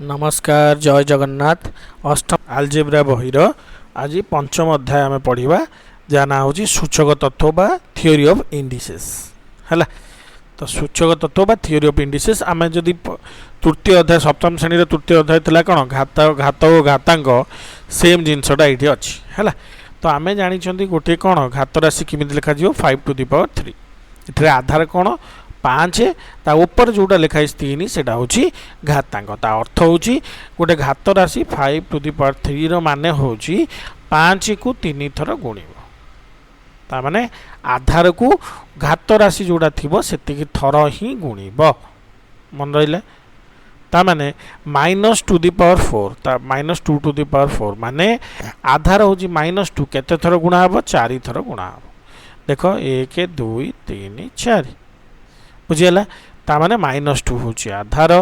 नमस्कार जय जगन्नाथ। अष्टम आलजेब्रा बहिर आज पंचम अध्याय आम पढ़ा जहाँ ना हूँ सूचक तत्व बा थियोरी ऑफ इंडिसेस है। तो सूचक तत्व बा थियोरी ऑफ इंडिसेस आम जदि तृतीय अध्याय सप्तम श्रेणी तृतीय अध्याय थी कौन घात घात और घातांक सेम जिनसटा ये अच्छी है। तो आम जानी गोटे कौन घात राशि केमी लिखा 5 टू दी पावर 3 ये आधार कौन 5 ता ऊपर जोटा लिखाई 3 से हूँ घातांक ता अर्थ हूँ गोटे घात राशि 5 टू दी पावर 3 मान हूँ 5 को 3 थर गुणिब ताने आधार को घात राशि जोड़ा थी से थर ही गुणिब मन रहा ताने minus two the power 4 minus 2 to the power 4 माने आधार हूँ -2 केते थर गुणा हे 4 थर गुणा हे देख 1 2 3 4 बुझीगला ताने -2 हूँ आधार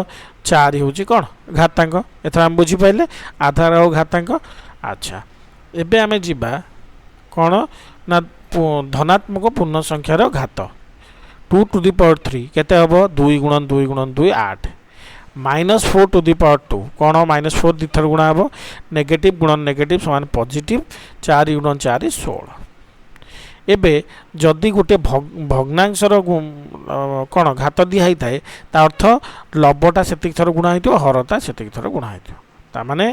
4 हूँ कौन घातांक एथर आम बुझीपारे आधार और घातांक। अच्छा एबे आमे जिबा कौन ना धनात्मक पूर्ण संख्यार घात 2 टू दी पावर 3 केते हबो 2 गुणन 2 गुणन 2 8 -4 टू दी पावर 2 कौन -4 दी थर गुणा हे नेगेटिव गुणन नेगेटिव समान पॉजिटिव 4 गुणन 4 16 एबे जदि गोटे भग्नांशर कौन घात दिखाई थाए ता अर्थ लबटा से थर गुणा हो हरता से थर गुणा हो माने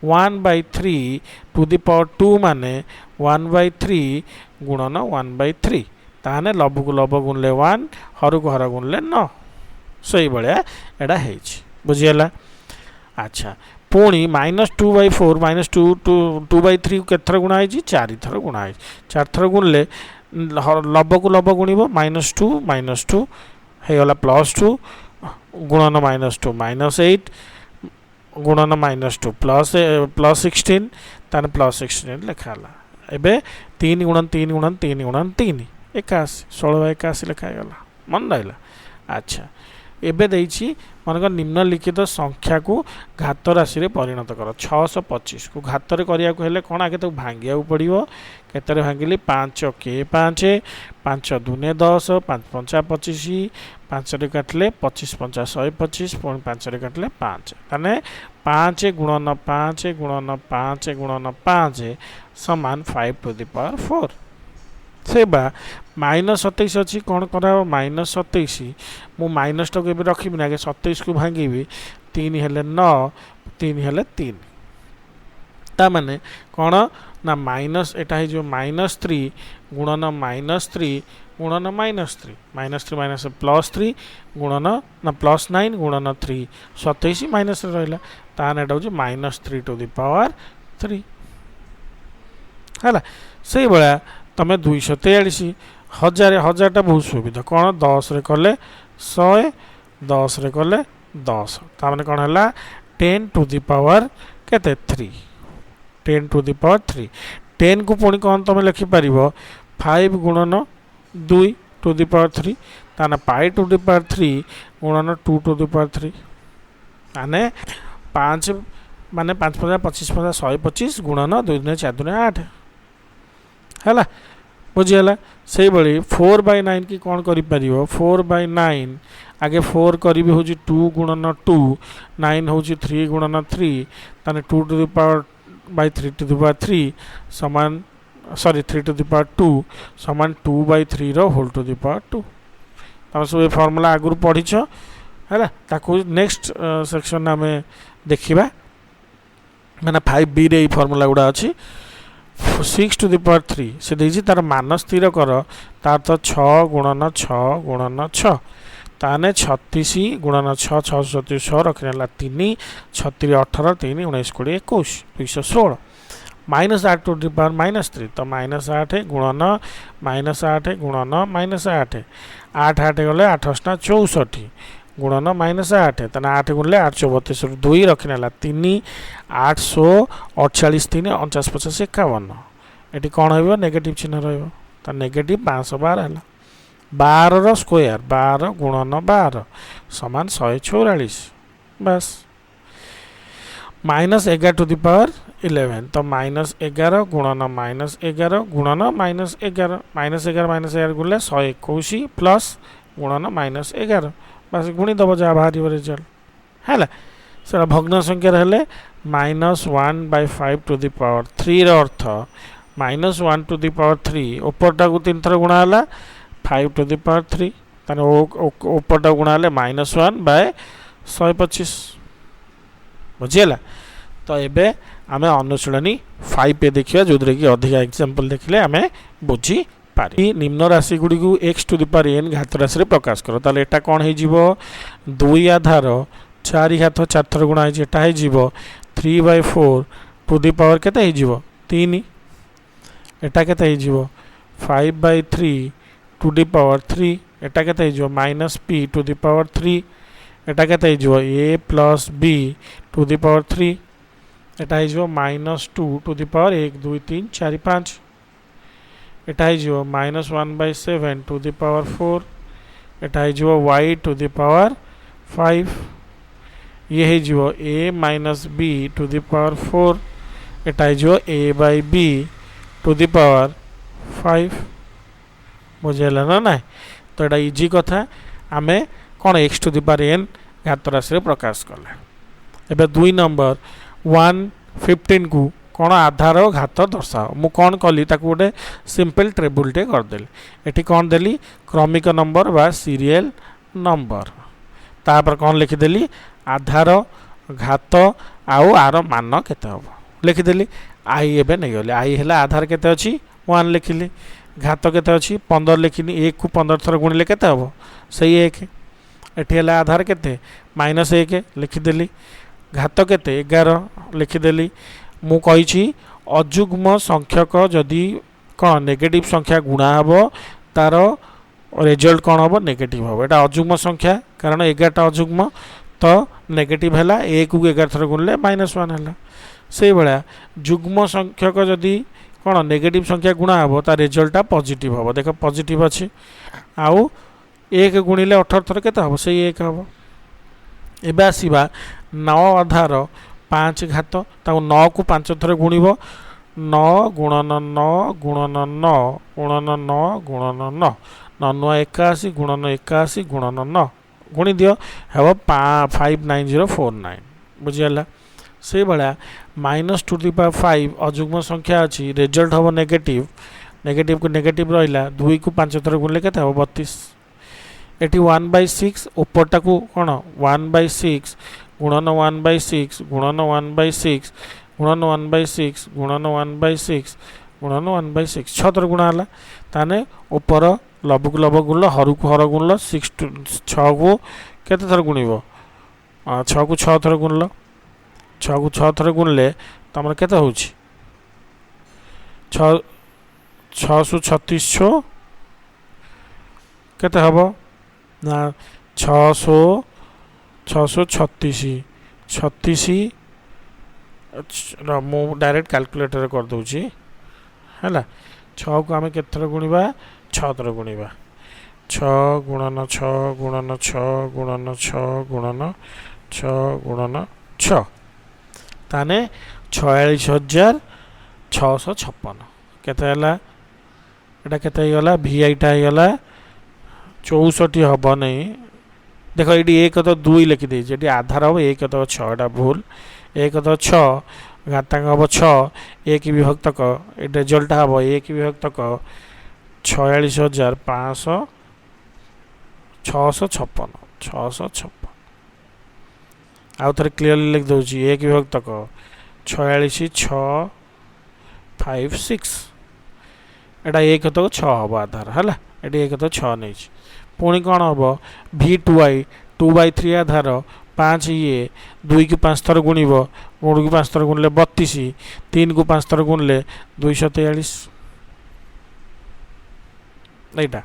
1/3 टू दी पावर 2 माने 1/3 गुणन 1/3 ताने लब को लब गुणले 1 हर को हर गुणले 9 से भाया एटा है बुझीगला। अच्छा पुणी -2/4 -2/3 के थर गुणा है 4 थर गुणा है 4 थर गुणले लब को लब गुणिब -2 -2 होगला +2 गुणन -2 -8 गुणन -2 +16 ताने +16 लिखाला एबे 3 गुणन 3 गुणन 3 गुणन 3 81 16/81 लिखागला मन रहा। अच्छा एबे देइछि मनक निम्नलिखित संख्या को घात राशि रे परिणत कर 625 को घात रे करिया को हेले कोन आगे तो भांगिया पड़िबो केतरे भांगिली 5 के 5 5 दुने 10 5 5 25 5 रे काटले 25 5 125 पुणी 5 रे काटले 5 ताने 5 गुणन 5 गुणन 5 गुणन 5 समान 5 टू दी पावर 4 से बा -27 अच्छी कौन करा -27 मु माइनस टाक रखी आगे 27 को भांगी 3 हेले 9 3 हेले 3 ता माने कौन ना माइनस एटा है जो -3 गुणन -3 गुणन -3 -3 माइनस +3 गुणन ना +9 गुणन 3 27 माइनस रहा ताने एटा हो -3 टू दी पावर 3 है से भाया तमें 243 1000 1000टा बहुत सुविधा कौन 10 रे कले 100 10 रे कले 10 ताने कौन है 10 टू दी पावर केते 3 10 टू दी पावर 3 10 को पुणी कौन तुम लिखिपर 5 गुणन 2 टू दी पावर 3 ताने पाई टू दी पावर 3 गुणन 2 टू दी पावर 3 माने 5 माने 5 5 25 5 125 गुणन 2 2 4 2 8 है बुझीगला से 4/9 की कौन कर 4/9 आगे 4 करी हूँ 2 गुणन 2 9 हूँ 3 गुणन 3 ताने 2 to the power 3 to the power 3 समान सॉरी 3 टू दी पावर 2 समान 2/3 होल टू दी पावर 2 तुम सब फर्मूला आगु पढ़ीछ है ताकू नेक्स्ट सेक्शन आम देखा मैंने 5b रे फर्मूला गुड़ा अच्छी 6 टू दी पावर 3 से देखिए तार मान स्थिर कर तार तो 6 गुणन 6 गुणन 6 ताने 36 गुणन 6 6 रखने 3 36 18 3 19 20 21 216 -8 टू दी पावर -3 तो -8 गुणन -8 गुणन -8 8 8 गले 8 64 गुणन -8 ताने 8 गुणले 832 2 रखने 3 848 3 49 50 51 ये कौन हो नेगेटिव चिन्ह रहा नेगेटिव 512 है 12 स्क्वायर 12 गुणन 12 समान 144 बस -11 टू दी पावर 11 तो -11 गुणन -11 गुणन -11 -11 गुणले 121 प्लस गुणन -11 बस गुणी दब जहाँ बाहर रिजल्ट है सेटा भग्न संख्या हेले -1/5 टू द पावर 3 रो अर्थ -1 टू द पावर 3 ऊपरटा को 3 थर गुणा हला 5 टू द पावर 3 ताने ऊपरटा गुणा हले -1/125 बुझिला। तो एबे आमे अनुशीलनी 5 पे देखिया जो कि अधिक एग्जांपल देखले आमे बुझी पारि। निम्न राशि गुडी को x to the power n घात राशि रे प्रकाश करो ताले एटा कोन हे जीवो 2 आधार 4 घात 4 थर गुणा हे एटा हे जीवो 3/4 टू द पावर केते हे जीवो 3 एटा केते हे जीवो 5/3 टू द पावर 3 एटा केते हे जीवो -p टू द पावर 3 एटा केते हे जीवो a + b to the power 3 एटा हे जीवो -2 टू द पावर 1 2 3 4 5 एटा हे जीवो -1/7 टू द पावर 4 एटा हे जीवो y टू द पावर 5 ये हे जीवो a - b to the power 4 एटा हे जीवो a/b टू द पावर 5 बुझेला ना ना। तो एटा इजी कथा आमे कोन x to the power n घात राशि रे प्रकाश करले। एबे 2 नंबर 115 को कोन आधार घात दर्शाओ मु कोन कली ताकू गोटे सिंपल टेबल टे कर देली एठी कोन देली क्रमिक नंबर बा सीरियल नंबर तापर कोन लिखि देली आधार घात आउ आर मान केते हो लिखि देली आई एबे नै गले आई हैला आधार केते अछि 1 लिखिली घात केते अछि 15 लिखिनी 1 को 15 थर गुणिले केते हो सही 1 एठी हैला आधार केते -1 लिखि देली घात केते 11 लिखि देली मु कहिछि अजुग्म संख्यक जदि कोन नेगेटिव संख्या गुणा हबो तार रिजल्ट कोन हबो नेगेटिव हबो एटा अजुग्म संख्या कारण 11 टा अजुग्म तो नेगेटिव हैला 1 को 11 थर गुणले -1 हैला सेही बेला जुग्म संख्यक जदि कोन नेगेटिव संख्या गुणा हबो तार रिजल्ट पॉजिटिव हबो देखो पॉजिटिव अछि आउ 1 गुणिले 18 थर केते हबो सेही 1 हबो। एबे आसीबा 9 आधार 5 घात ताऊ 9 को 5 थर गुणिबो 9 गुणन 9 गुणन 9 गुणन 9 गुणन 9 9 81 गुणन 81 गुणन 9 गुणी दियो हेबो 59049 बुझियला। से बळा -2 टू द पावर 5 अजुग्म संख्या अछि रिजल्ट हबो नेगेटिव नेगेटिव को नेगेटिव रहिला 2 को 5 थर गुणले केते हबो 32 एटी 1/6 ऊपरटा को कोन 1/6 गुणन 1/6 गुणन 1/6 गुणन 1/6 गुणन 1/6 गुणन 1/6 6 थर गुणा हला ताने ऊपर लबक लब गुणल हरु को हर गुणल 6 को केते थर गुणिबो 6 को 6 थर गुणल 6 को 6 थर गुणले तमर केते होछि 6 636 केते हबो ना 636 मु डायरेक्ट कैलकुलेटर कर दूची हैला 6 को आमे केथर गुणिबा 6 थर गुणिबा 6 गुणन 6 गुणन 6 गुणन 6 गुणन 6 गुणन 6 ताने 46656 केते हला एटा केते गला वीआई टा गला 64 हबो नै देखो ये 1 तो 2 लिखि दे जेटी आधार हो 1 तो 6 एटा भूल 1 तो 6 घातांक हबो 6 1 विभक्तक ए रिजल्ट हबो 1 विभक्तक 46500 656 आउ थरे क्लियरली लिख दोची 1 विभक्तक 46656 एटा 1 तो 6 हबो आधार हला एटी 1 तो 6 नै पुणी कौन हम v2i 2/3 आधार 5 ये 2 को 5 थर गुणिब 2 को 5 थर गुणले 32 3 को 5 थर गुणले 243 एटा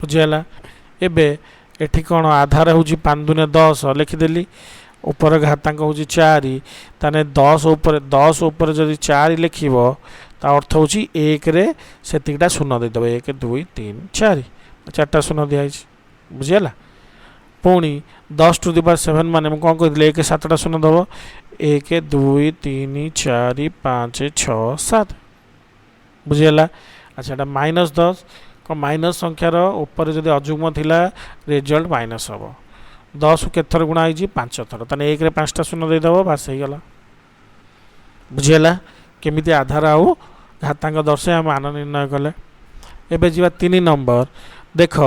बुझिला। एबे एठी कौन आधार हूँ 5 दूने 10 लिखिदेली ऊपर घातांक हूँ 4 ताने 10 ऊपर जदि 4 लिखिब ता अर्थ हूँ 1 रे सेतिकटा शून्य देदेव 1 2 3 4 4टा शून्य दिखाई बुझीगला। पुणी 10 टू द पावर 7 माने कौन कहते 1 7टा शून्य दब 1 2 3 4 5 6 7 बुझीगला। अच्छा एटा -10 माइनस संख्यार ऊपर जदि अजुग्म थिला रिजल्ट माइनस हम 10 को केत थर गुणा होइछि 5 थर ताने 1 रे 5टा शून्य दे दबो बास हे गला बुझियला केमिति आधार आउ घातांक दर्शे मान निर्णय कले एबे जीवा 3 नंबर देख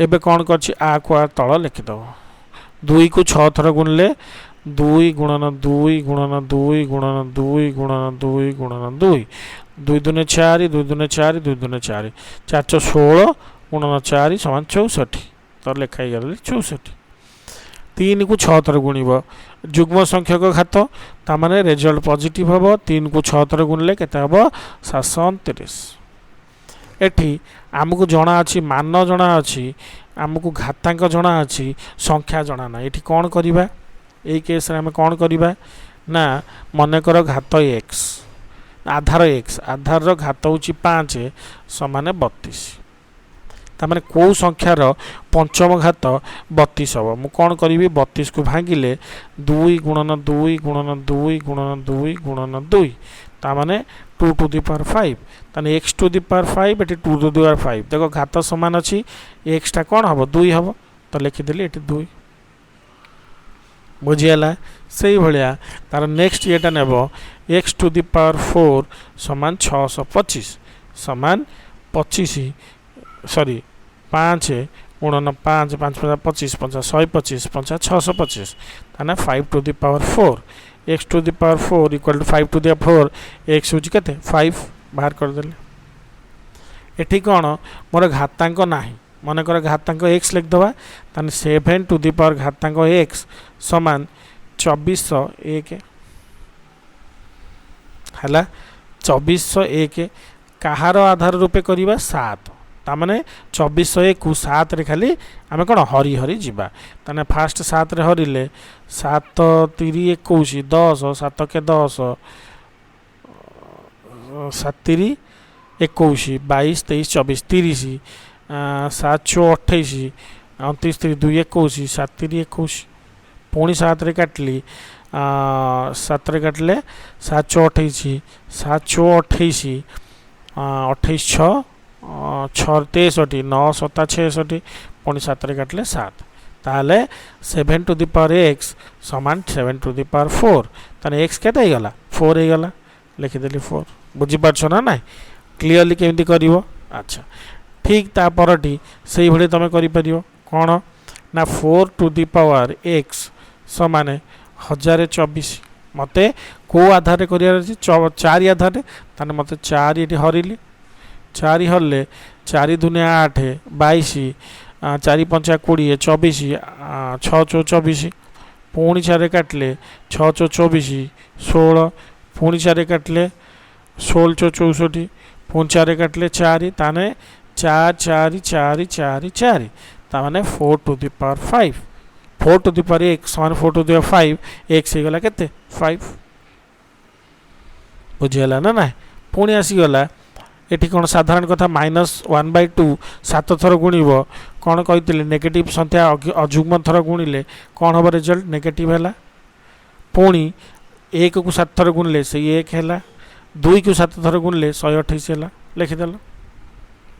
एबे कोन करछि आ को आ तळ लिखि दबो 2 को 6 थर गुणले 2 गुणन 2 गुणन 2 गुणन 2 गुणन 2 गुणन 2 2 दुने 4 2 दुने 4 2 दुने 4 4 16 गुणन 4 समान 64 तो लेखा गले 64 3 को 6 थर गुणिब जुग्म संख्यक घात तामाने रिजल्ट पॉजिटिव हबो 3 को 6 थर गुणले केते हबो 729 एठी आमको जना अछि मान जना अछि आमको घातांक जना अछि संख्या जना ना एठी कोन करिबा एई केस रे हम कोन करिबा ना मने कर घात x आधार रो घात होची 5 समान 32 तामाने को संख्यार पंचम घात 32 हबो मु कोन करिवि 32 को भागिले 2 गुणन 2 गुणन 2 गुणन 2 गुणन 2 तामाने 2 टू द पावर 5 ताने x टू द पावर 5 एटी 2 टू द पावर 5 देखो घात समान अछि x टा कोन हबो 2 हबो तो लिखि देली एटी 2 बुझियला सेही भलिया तार नेक्स्ट एटा नेबो x टू द पावर 4 समान 625 समान 25 सॉरी 5 गुणन 5 5 25 5 125 5 625 ताने 5 to the power 4 x to the power 4 equal to 5 to the power 4 x होची केते 5 बाहर कर देले एठी कोन मोर घातांक नाही मन कर घातांक x लिख दबा ताने 7 टू द पावर घातांक x समान 2401 हला 2401 कहार आधार रूपे करिबा 7 तामाने 2401 को 7 रे खाली आमे कोन हरि हरि जिबा ताने फास्ट 7 रे हरिले 7 3 21 10 7 के 10 7 3 21 22 23 24 30 7 6 28 29 3 2 21 7 3 21 पुणी 7 रे काटली 7 रे काटले 7 6 28 7 6 28 28 6 6 63 9 7 66 पुणी 7 रे काटले 7 ताले 7 टू द पावर x समान 7 टू द पावर 4 ताने x केते हे गला 4 हे गला लिखि देली 4 बुझि पाछो ना नाही क्लियरली केमती करिवो अच्छा ठीक ता परटी सेही भले तमे करि परिवो कोन ना 4 टू द पावर x समान 1024 मते को आधार करियार अछि 4 आधार ताने मते 4 एठी हरिली 4 हरले 4 दुने 8 22 4 5 20 24 6 चौ 24 पुणी 4 काटले 6 चौ 24 16 पुणी 4 काटले 16 चौ 64 पुणी 4 काटले 4 ताने 4 4 4 4 4 ताने 4 to the power 5 4 to the power x समान 4 टू द पावर 5 x हे गला केते 5 बुझियला ना ना पुणी आसी गला एठी कोन साधारण कथा -1/2 7 थर गुणिबो कोन कहितले नेगेटिव संख्या अजुग्म थर गुणिले कोन होबो रिजल्ट नेगेटिव हैला पुणी 1 को 7 थर गुणले से 1 हैला 2 को 7 थर गुणले 128 हैला लिखि देलो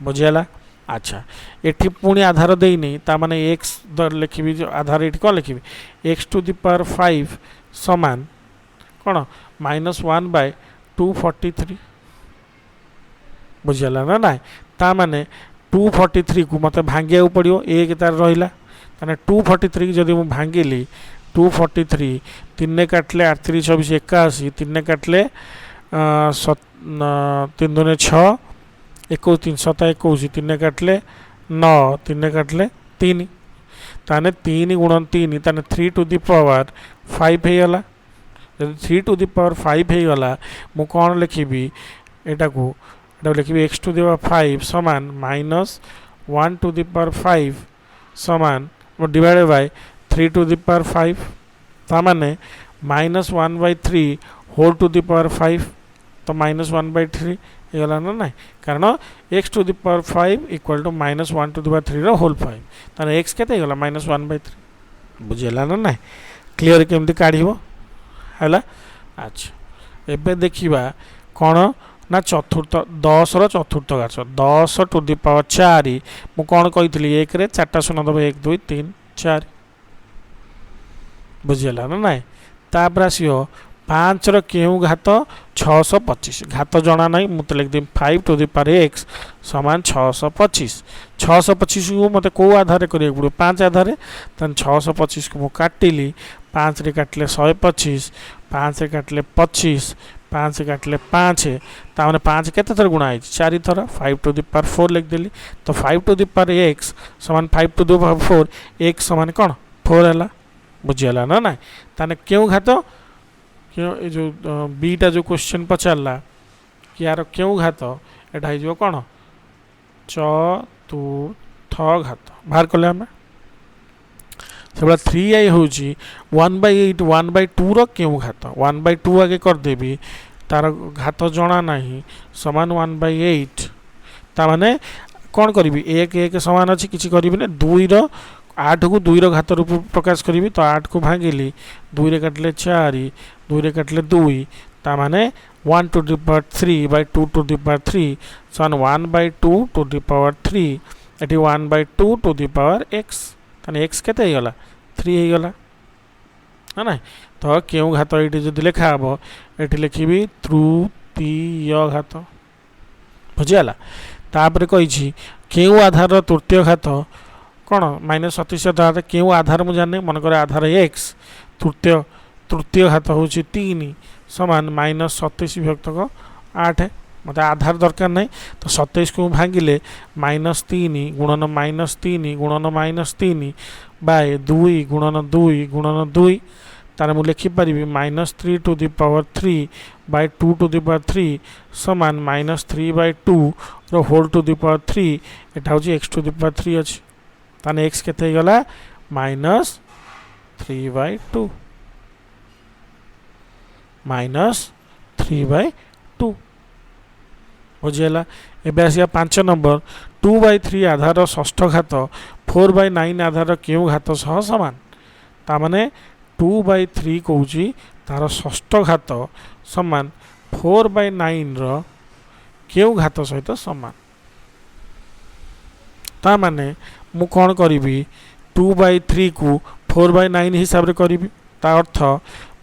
बुझियला अच्छा एठी पुणी आधार देई नै ता माने x दर लिखिबी जो आधार एठी कोन लिखिबी x टू द पावर 5 समान कोन -1/243 बुझियला ना ना ता माने 243 को मते भांगिया पड़ियो एक तार रहिला ताने 243 जदि मु भांगिली 243 3 ने काटले 8 3 24 81 3 ने काटले 3 दुने 6 21 3 7 21 3 ने काटले 9 3 ने काटले 3 ताने 3 गुणन 3 ताने 3 टू द पावर 5 हे गला जदि 3 टू द पावर 5 हे गला मु कोन लिखिबी एटा को लिखिए x टू द पावर 5 समान -1 टू द पावर 5 समान divided by 3 to the power 5 तामाने -1/3 होल टू द पावर 5 तो -1/3 येला ना कारण x to the power 5 equal to -1 to the power 3 रो होल 5 ताने x केते गेला -1/3 बुझेला ना क्लियर केमती काढिबो हला अच्छा एबे देखिबा कोन ना चतुर्थ 10 रो चतुर्थ घात 10 टू द पावर 4 मु कोन कहितली 1 रे 4टा शून्य दबो 1 2 3 4 बुझीगला ना ना तापर आसो 5 केउ घात 625 घात जना ना मुझे लिखदेवी 5 टू द पावर एक्स समान 625 625 को मत कौ आधार करा पड़ो 5 आधार 625 को मुझे काटिली 5 रे काटिले 125 5 रे काटिले 25 5 काटिले 5 ताने 5 केते थर गुणा है 4 थर 5 टू द पावर 4 लिखदेली तो 5 टू द पावर एक्स समान 5 टू द पावर 4 एक्स समान कौन 4 है बुझीगला ना ना ताने क्यों घात क्यों जो बीटा जो क्वेश्चन पचारा कि यार क्यों घात एटा हो कौन चतुर्थ घात बाहर कले आम से 3i हूँ 1/8 1/2 र्यों घात 1/2 आगे करदेवी तार घात जना ना समान 1/8 ताने कौन करी एक एक समान अच्छी किसी करी 2 8 को 2 घात रूप प्रकाश करी तो 8 को भांगिली 2 रे काटिले 4 2 रे काटिले 2 ताने 1 to the power 3/2 to the power 3 सन 1/2 टू द पावर 3 एटी 1/2 टू द पावर x ताने x केते हो गला 3 हो गला है ना तो क्यों घात ये जो लिखा हम ये लिखी तृतीय घात बुझीगला तापर कही क्यों आधार तृतीय घात कौन -27 आधार क्यों आधार मुझे जाने मनकर आधार एक्स तृतीय घात हूँ 3 समान -27 विभक्तक 8 मत आधार दरकार नहीं तो 27 को भांगिले -3 गुणन -3 गुणन -3 बाय 2 गुणन 2 गुणन 2 तार मुझे लिखिपारि -3 to the power 3/2 to the power 3 समान -3/2 होल टू द पावर 3 एटा हूँ x टू द पावर 3 अच्छी ताने x केते गला -3/2 -3/2 बुझीगला एबे आसिया 5 नंबर 2/3 आधार षष्ठ घात 4/9 आधार क्यों घात सह समान तामाने 2/3 कहूँ तार षष्ठ घात समान 4/9 क्यों घात सहित समान तामाने मु कौन करी 2/3 को 4/9 हिसाब से करी ता अर्थ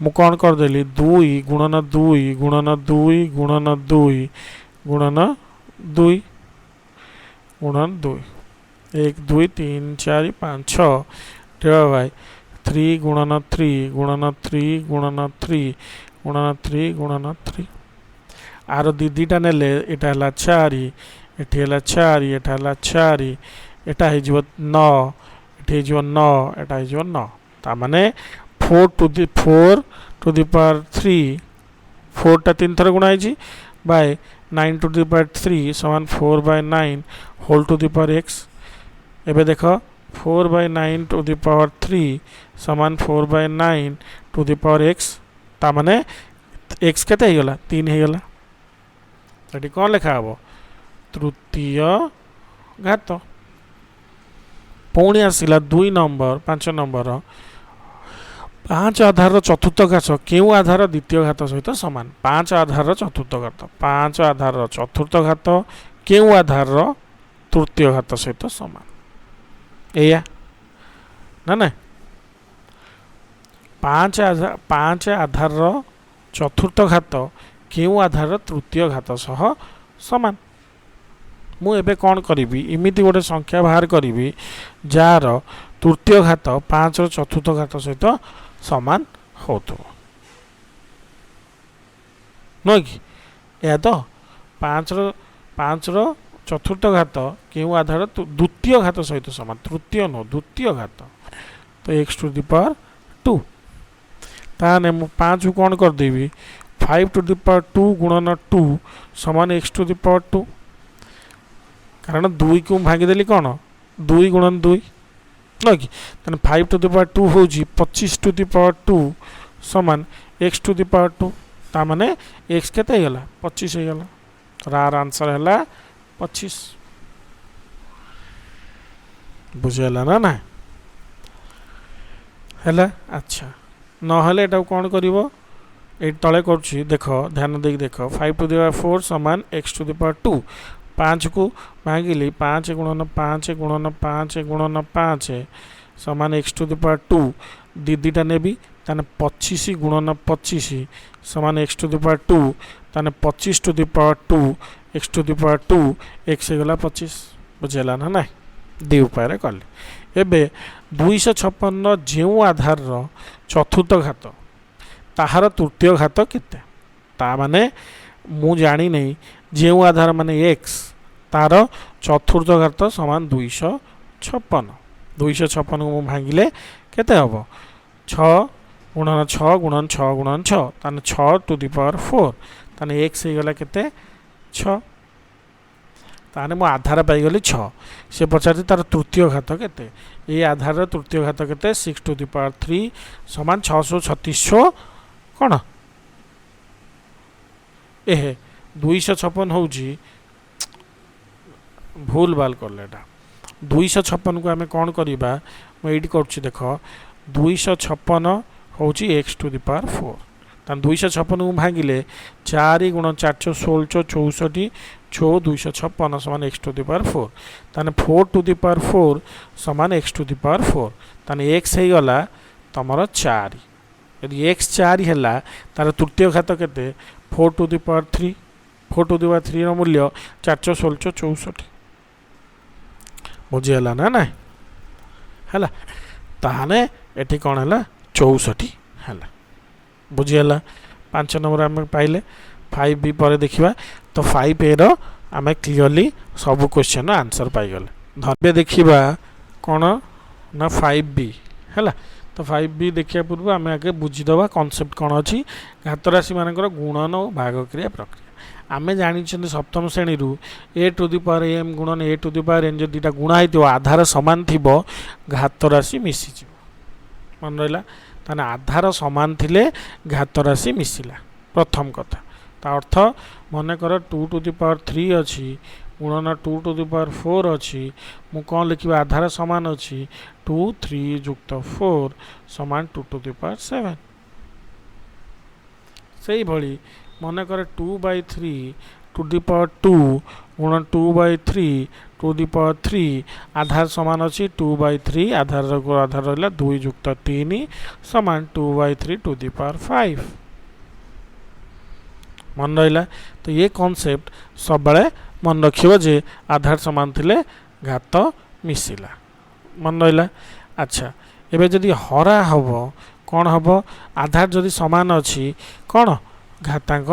मु कौन करदेली 2 गुणन 2 गुणन 2 गुणन 2 गुणन 2 गुणन 2 1 2 3 4 5 6 डिवाइड बाय 3 गुणन 3 गुणन 3 गुणन 3 गुणन 3 गुणन 3 आर दीटा नेले एटा हला 4 एठी हला 4 एटा हला 4 एटा हे जीव 9 एठी जीव 9 एटा हे जीव 9 ता माने 4 टू द पावर 3 4 टा 3 थर गुणा है बाय 9 टू द पावर 3 समान 4/9 whole to the power x एबे देख 4/9 टू द पावर 3 समान 4/9 टू द पावर x ता माने x केते हे गला 3 हे गला एटी कोन लिखा हबो तृतीय घात पुणी आसला 2 नंबर 5 नंबर 5 आधार चतुर्थ घात क्यों आधार द्वितीय घात सहित सामान 5 आधार चतुर्थ घात 5 आधार चतुर्थ घात क्यों आधार तृतीय घात सहित सामान एया ना ना 5 आधार चतुर्थ घात क्यों आधार तृतीय घात सह सामान मु एबे कौन करी इमिति गोटे संख्या बाहर करी जार तृतीय घात 5 चतुर्थ घात सहित सामान हो न कि यह तो 5 चतुर्थ घात क्यों आधार द्वितीय घात सहित सामान तृतीय नो द्वितीय घात तो x टू द पावर 2 ताने मु 5 को कौन करदेवी 5 टू द पावर 2 गुणन 2 समान x टू द पावर 2 कारण 2 को भांगीदेली कौन 2 गुणन 2 न कि 5 टू द पावर 2 हूँ 25 टू द पावर 2 समान x टू द पावर 2 ता माने x केते गला 25 हो गला रार आंसर है 25 बुझेला ना ना है अच्छा नहले एटा कौन करिवो ए तले करछि देख ध्यान देख देख 5 टू द पावर 4 समान x टू द पावर 2 5 को भागिली 5 गुणन 5 गुणन 5 गुणन 5 समान एक्स टू द पावर 2 दीटा नेबी ताने 25 गुणन 25 समान एक्स टू द पावर 2 ताने 25 to the power 2 x to the power 2 x गला 25 बुझेला ना ना दी उपाय कले एबे 256 जो आधार चतुर्थ घात ताहार तृतीय घात केते ता माने मु जानी नहीं जो आधार माने एक्स तार चतुर्थ घात समान 256 को भांगिले केते हबो 6 गुणन 6 गुणन 6 गुणन 6 ताने 6 टू द पावर 4 ताने एक्स हे गला केते 6 ताने मो आधार पाई गली 6 से पचार तार तृतीय घात केते ये आधार तृतीय घात केते 6 टू द पावर 3 समान 636 कोन ए 256 होउची भूल बाल करलेटा 256 को आम कौन करवा मुझे कर देख 256 होची एक्स टू द पावर 4 तान 256 को भांगिले 4 गुण 416 64 छो 256 समान एक्स टू द पावर 4 ताने 4 टू द पावर 4 समान एक्स टू द पावर 4 ताने एक्स हो गला तुम 4 यदि एक्स 4 है तार तृतीय घात केते 4 to the power 3 4 to the power 3 मूल्य 416 64 बुझीगला ना ना है ताहने एटी कौन है 64 है बुझीगला 5 नंबर आम पाइले 5B पर देखा तो 5A आम क्लीयरली सब क्वेश्चन आंसर पाइगले धर्म देखा कौन ना 5B है तो 5B देखा पूर्व आम आगे बुझीदवा कॉन्सेप्ट कौन अच्छी घात राशि मानकर गुणन और भाग क्रिया प्रक्रिया आमे जानी सप्तम श्रेणी रु ए टू द पावर एम गुणन ए टू द पावर एन जो दुटा गुणा हो आधार सामान थी घात राशि मिसी मन रहा ताने आधार सामान थिले घात राशि मिसिला प्रथम कथा ता अर्थ मन कर 2 टू द पावर 3 अच्छी गुणन 2 टू द पावर 4 अच्छी मु कौन लिखा आधार सामान अच्छी 2 3 जुक्त 4 समान 2 टू द पावर 7 से भली मन कर 2/3 टू द पावर 2 गुणन 2/3 टू द पावर 3 आधार समान अच्छी 2/3 आधार रहा 2 जुक्त 3 समान 2/3 टू द पावर 5 मन रहा तो ये कॉन्सेप्ट सब बड़े मन रखियो जे आधार समान थिले घात मिसिला मन रहा अच्छा एबे जदि हरा हबो कौन हबो आधार जदि समान अच्छी कौन घातांक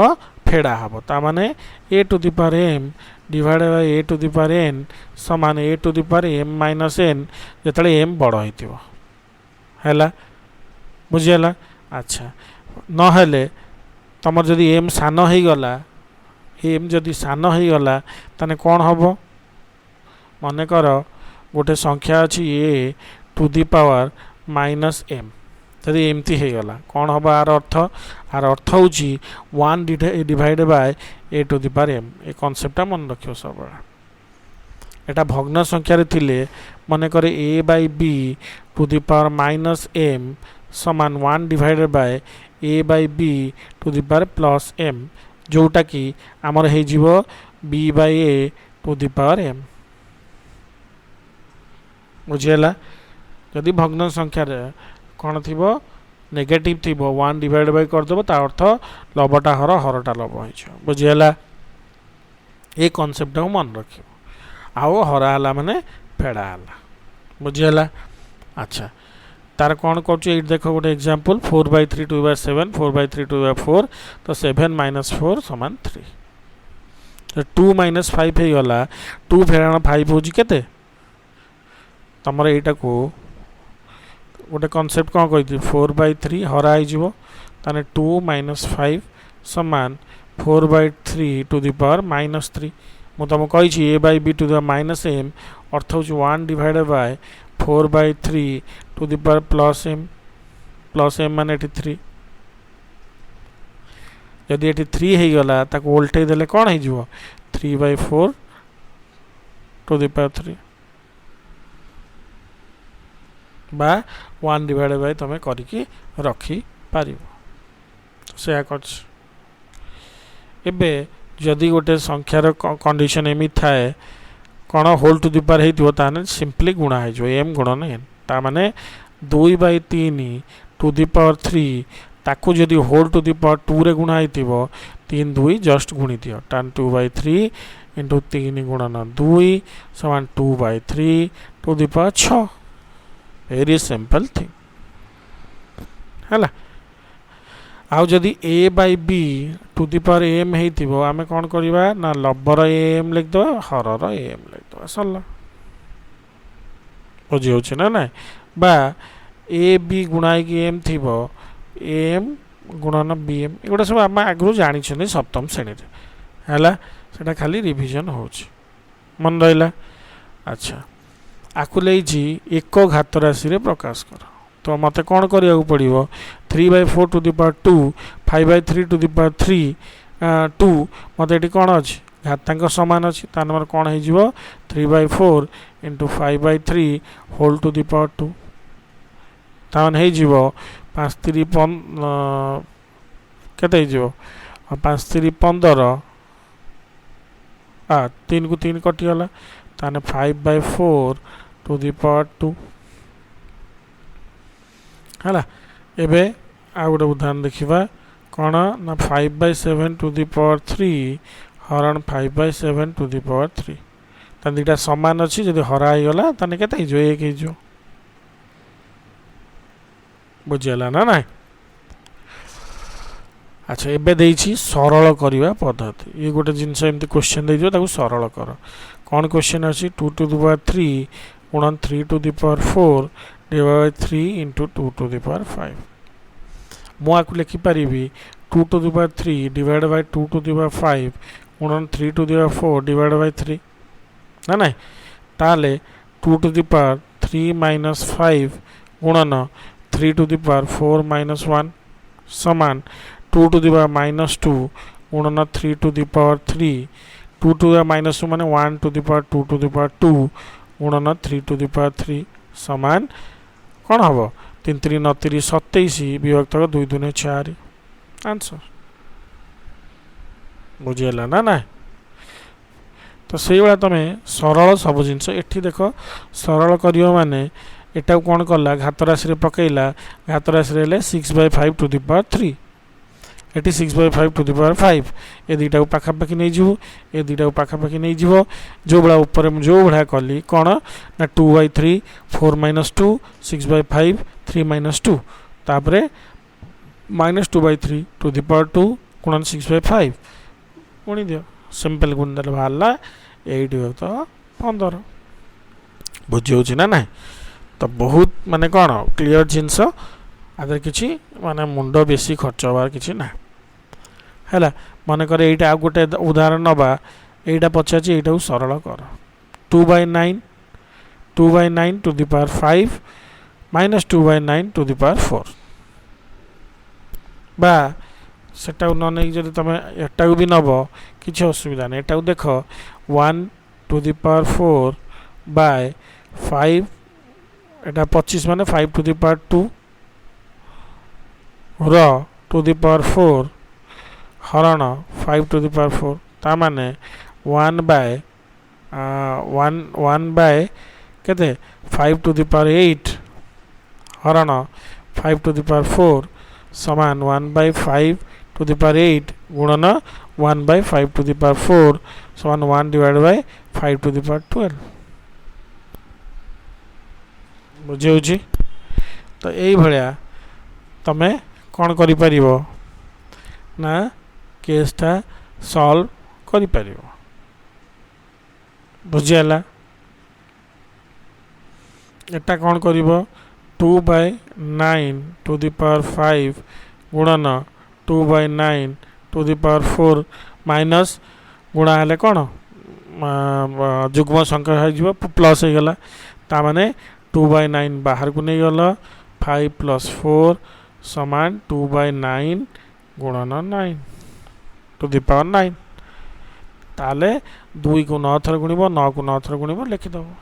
फेड़ा हम ताने a to the power m divide by a to the power n समान a to the power m minus n जो एम बड़ होगा बुझीगला अच्छा नहेले तुम जदि एम सान हो गला एम जदि सान हो गला ताने कौन हम मन कर गोटे संख्या अच्छी a to the power minus m जदि एमती हो गला कौन हम आर अर्थ हूँ 1 divide by a to the power m ए कॉन्सेप्टा मन रखियो सब एटा भग्न संख्यार थिले मन कर a by b to the power minus m समान 1 divide by a by b to the power plus m जोटा कि आमर हो b by a to the power m बुझीगला जदि भग्न संख्यार कौन थी नेगेटिव थी 1 डिवाइड बाय करदेव ता अर्थ लबटा हर हरटा लब हो बुझीगला ये कॉन्सेप्ट को मन रख आउ हराला माने फेड़ाला बुझीगला अच्छा तार कौन कर देख गोटे एग्जांपल 4/3 2 बाय 7 4/3 2 बाय 4 तो 7 माइनस 4 समान 3 2 माइनस 5 हो गला 2 फेराण 5 हूँ केते तुम यहाँ को गोटे कॉन्सेप्ट कौन कही 4/3 हरा हो ताने 2 माइनस 5 समान 4/3 टू द पावर माइनस 3 मुझे तुमको कही a by b to the minus m अर्थ हूँ 1 divide by 4/3 to the power plus m मान 3 जदि ये 3 हो गला ताको उल्टे देले कौन हो 3/4 टू द पावर 3 बा 1 डिवाइड बाय तुम करके रखी पार से एबे जदि गोटे संख्यार कंडीशन एमि थाए कौन होल टू द पावर हो सिंपली गुणा हो एम गुणन एन ता माने 2/3 टू दी पावर 3 ताकू जदि होल टू दी पावर 2 रे गुणा होइतिबो 3 2 जस्ट गुणी दियो tan 2/3 इंटू 3 गुणन 2 समान 2/3 to the power 6 very simple thing हैला आउ जदि a bye b to the power m हेतिबो आमे कोन करबा ना लब्बर m लिख दो हरर m लिख दो सरला बुझी होछि ना ना बा a b गुणाई की m थिबो m गुणन bm एगुडा सब आम आगु जानी छने सप्तम श्रेणी रे हैला सेटा खाली रिवीजन होछि मन रहिला अच्छा आकु लेछि एक घात राशि रे प्रकाश कर तो मते कोन करिया पड़िबो 3/4 to the power 2 5/3 to the power 3 2 मते एटी कोन अछि घातांक समान अछि ता नंबर कोन हे जिवो 3/4 into 5/3 whole to the power 2 तान हे जिवो 5 3 केते हे जिवो 5 3 15 3 को 3 कटि गला ताने 5/4 टू दी पावर 2 हला एबे आ गोटे उदाहरण देखिबा कोन ना 5/7 टू दी पावर 3 हरण 5/7 टू दी पावर 3 ता दिटा समान अछि जदि हरा हे गला ताने केते हे जो 1 हे जो बुझियला ना ना अच्छा एबे देछि सरल करिवा पद्धति ये गोटे जिंस एमती क्वेश्चन दे दियो ताकू सरल कर कोन क्वेश्चन अछि 2 टू दी पावर 3 गुणन 3 टू दी पावर 4 डिवाइड 3 इनटू 2 टू दी पावर 5 मु आकु लिखि परिबी 2 to the power 3 divide by 2 to the power 5 गुणन 3 to the power 4 divide by 3 ना ना ताले 2 टू दी पावर 3 माइनस 5 गुणन 3 टू दी पावर 4 माइनस 1 समान 2 टू दी पावर माइनस 2 गुणन 3 to the power 3 2 to the minus 2 माने 1 to the power 2 to the power 2 गुणन 3 to the power 3 समान कौन हम 3 3 9 3 27 विभक्त 2 2 4 आंसर बुझेला ना ना तो से वाला तमे सरल सब जिंस एठी देखो सरल करियो माने एटा कोन करला घात राशि रे पकेइला घात राशि रे 6/5 टू दी पावर 3 एटी 6/5 टू दी पावर 5 ए दीटा को पाखा पाखी नै जिवो ए दीटा को पाखा पाखी नै जिवो जो बड़ा ऊपर जो बड़ा कली कोन ना 2/3 4 - 2 6/5 3 - 2 तापरे -2/3 टू दी पावर 2 गुणन 6/5 गुणी दियो सिंपल गुण दल भाला 8 तो 15 बुझियो छी ना ना तो बहुत माने कोन क्लियर जिंस आदर किछि माने मुंडो बेसी खर्च होबार किछि ना हैला माने करे एटा आ गोटे उदाहरण नबा एटा पछाची एटा सरल कर 2/9 to the power 5 minus 2/9 to the power 4 बा सेटा न नै जदि तमे एटा भी नबो किछि असुविधा नै एटा देखो 1 टू दी पावर 4 बाय 5 एटा 25 माने 5 टू दी पावर 2 रो टू दी पावर 4 हरण 5 टू दी पावर 4 ता माने 1 बाय 1 बाय केते 5 टू दी पावर 8 हरण 5 टू दी पावर 4 समान 1 बाय 5 टू दी पावर 8 गुणन 1 बाय 5 टू दी पावर 4 समान 1 divide by 5 to the power 12 बुझे छी तो एई भलिया तमे कोन करि परिबो ना केसटा सॉल्व करि परिबो बुझियाला एटा कोन करिवो 2/9 टू दी पावर 5 गुणन 2/9 टू दी पावर 4 माइनस गुणा हेले कोन जुग्म संख्या हो जिवो प्लस हे गला ता माने 2/9 बाहर को नहीं गला 5 + 4 समान 2/9 गुणन 9 टू दी पावर 9 ताले 2 को 9 थर गुणिबो 9 को 9 थर गुणिबो लिखि दबो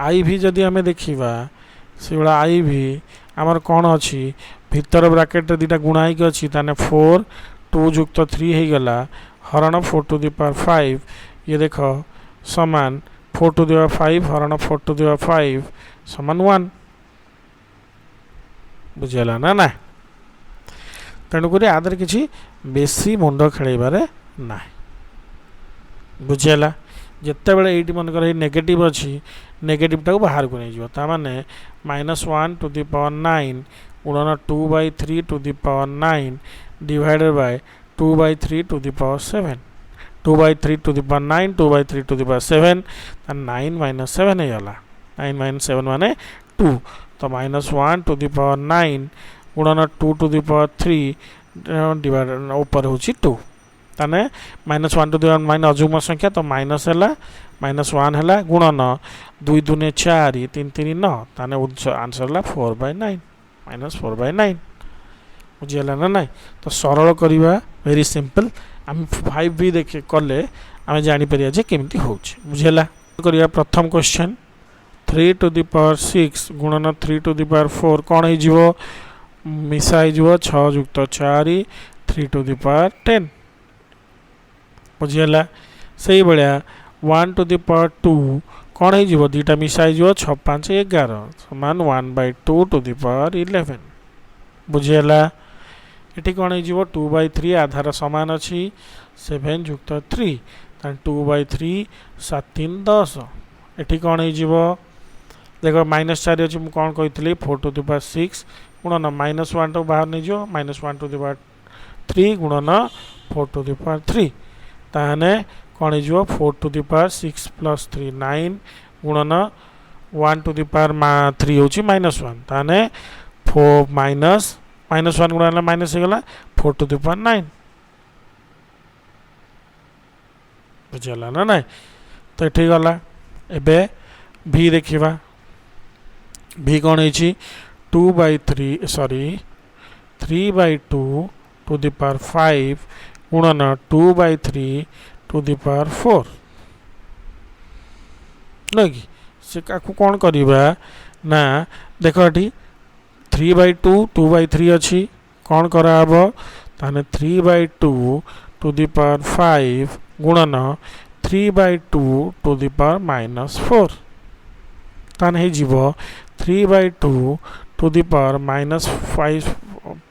आई भी जदि हमें देखिबा सेबला आई भी हमर कोन अछि भीतर ब्रैकेट रे दिटा गुणाई के अछि ताने 4 2 युक्त 3 हे गला हरण 4 टू दी पावर 5 ये देखो समान 4 टू दी पावर 5 हरण 4 टू दी पावर 5 समान 1 बुझीगला ना ना तेणुक आदर किसी बेसी मुंड खेल ना बुझीगला जिते बड़े ये मनकर नेगेटिव अच्छी नेगेटिव टाक बाहर को नहीं जीव ताने -1 टू द पावर 9 गुणन 2/3 to the power 9 divided by 2/3 to the power 7 2/3 to the power 9 2/3 to the power 7 9 - 7 है 9 - 7 माने 2 तो -1 टू द पावर 9 गुणन 2 टू द पावर 3 डिवाइड ऊपर हूँ 2 ताने -1 टू द पावर माइनस अजुग्म संख्या तो माइनस है -1 है गुणन 2 दूने 4 3 3 9 ताने आंसर है 4/9 -4/9 बुझीगला ना ना तो सरल करवा वेरी सिंपल आम 5 भी देखे कले आम जापर जे केमती हो बुझीगला करवा प्रथम क्वेश्चन 3 टू द पावर 6 गुणन 3 टू द पावर 4 कौन हो मिसा हो 6 युक्त 4 3 टू द पावर 10 बुझीगला से भाया 1 टू द पावर 2 कौन हो दुटा मिसाई 6 5 11 समान 1/2 टू द पावर 11 बुझीगला ये कौन हो 2/3 आधार सामान अच्छी 7 युक्त 3 2/3 7 3 10 ये कौन हो देख -4 अच्छी मुझे कौन कही 4 टू द पावर 6 गुणन -1 तो बाहर नहीं जो -1 टू द पावर 3 गुणन 4 टू द पावर 3 ताहने कौन हो 4 टू द पावर 6 + 3 9 गुणन 1 टू द पावर 3 हूँ -1 ताहने 4 -1 गुणन माइनस हो गला 4 टू द पावर 9 बुझीगला ना ना तो ये गला एबे भी देखा भी कौन है 2/3 सॉरी 3/2 टू द पावर 5 गुणन 2/3 टू द पावर 4 नहीं से कौन करवा ना देख ये 3/2 2/3 अच्छी कौन कराब ताने 3/2 टू द पावर 5 गुणन 3/2 टू द पावर -4 ताने जीव 3/2 टू द पावर -5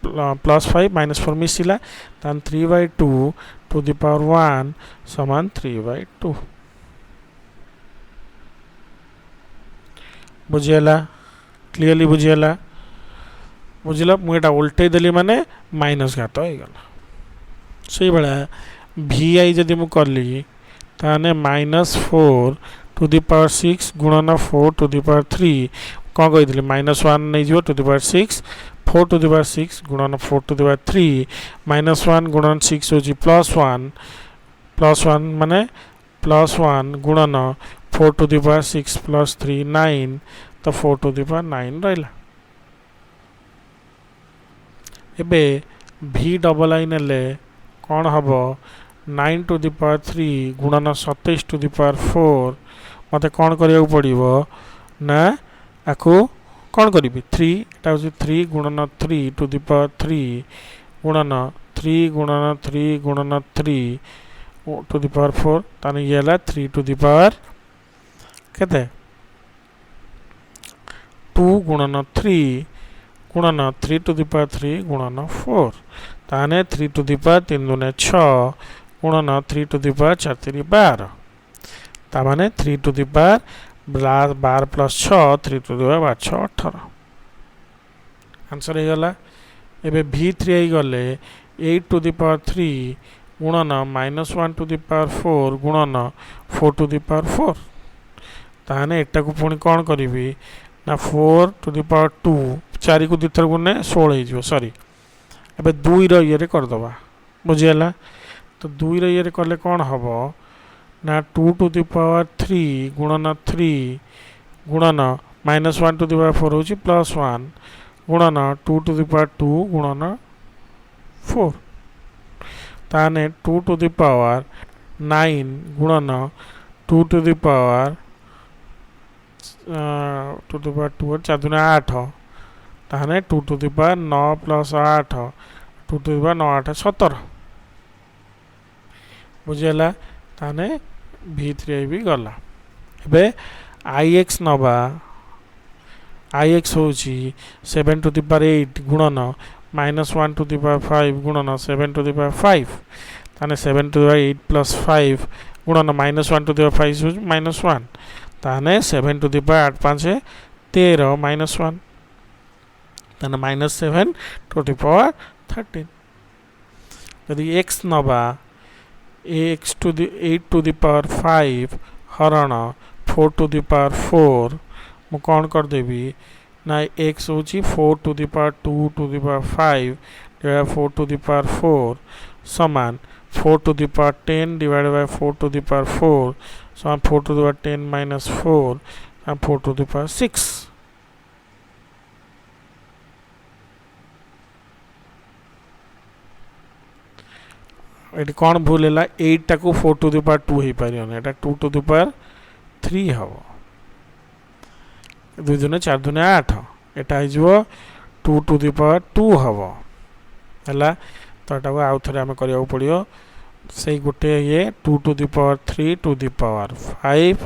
+5 -4 मिसिला तान 3/2 टू द पावर 1 समान 3/2 बुझीगला क्लीयरली बुझीगला बुझिल मुझे उल्टे देली माने माइनस घात हो गला से भाया VI जदि मु कली ताने -4 टू द पावर 6 गुणन 4 टू द पावर 3 कौन कही -1 नहीं जो to the power 6 4 to the power 6 गुणन 4 टू द पावर 3 -1 गुणन 6 हो +1 माने +1 गुणन 4 टू द पावर 6 + 3 9 तो 4 टू द पावर 9 रहा एबे VII नेले कौन हम 9 टू द पावर 3 गुणन 27 टू द पावर 4 मत कौन करिया पड़ो ना आपको कौन करी 3 गुणन 3 टू द पावर 3 गुणन 3 गुणन 3 गुणन 3 टू द पावर 4 ताने ये 3 टू द पावर केते 2 गुणन 3 गुणन 3 टू द पावर 3 गुणन 4 ताने 3 टू द पावर 3 दूने 6 गुणन 3 टू द पावर 4 3 12 ताने 3 to the power 12 + 6 3 to the power 6 18 answer हो गला एबे V3 गले 8 टू द पावर 3 गुणन -1 टू द पावर 4 गुणन 4 टू द पावर 4 ताने एटा को पुणी कौन करी ना 4 टू द पावर 2 4 को दिथर गुणे 16 हो सॉरी एबे 2 रे करदबा बुझीगला तो 2 रे कले कौन हम ना 2 टू द पावर 3 गुणन 3 गुणन -1 टू द पावर 4 होची +1 गुणन 2 टू द पावर 2 गुणन 4 ताने 2 टू द पावर 9 गुणन 2 टू द पावर 2 4 दूने 8 ताने 2 to the power 9 + 8 2 to the power 9 8 17 बुझीगला ताने V3 भी गला एबे IX नबा आई एक्स हूँ 7 टू द पावर 8 गुणन -1 टू द पावर 5 गुणन 7 टू द पावर 5 ताने 7 टू द पावर 8 प्लस 5 गुणन -1 टू द पावर 5 हूँ -1 ताने 7 टू द पावर 8 5 13 -1 ताने -7 टू द पावर 13 यदि x नबा x to the 8 to the power 5 हरण 4 टू द पावर 4 मु कौन कर देबी ना x होची 4 to the power 2 to the power 5 divide 4 to the power 4 समान 4 to the power 10 divide by 4 to the power 4 समान 4 to the power 10 minus 4 and 4 to the power 6 एटी कौन भूल है 8 टाकू 4 टू द पावर 2 हो पारे एटा 2 टू द पावर 3 हम 2 दुने 4 दुने 8 एटा हो 2 टू द पावर 2 हम है तो एटा आउ थे आम करा पड़ो से गोटे ये 2 to the power 3 to the power 5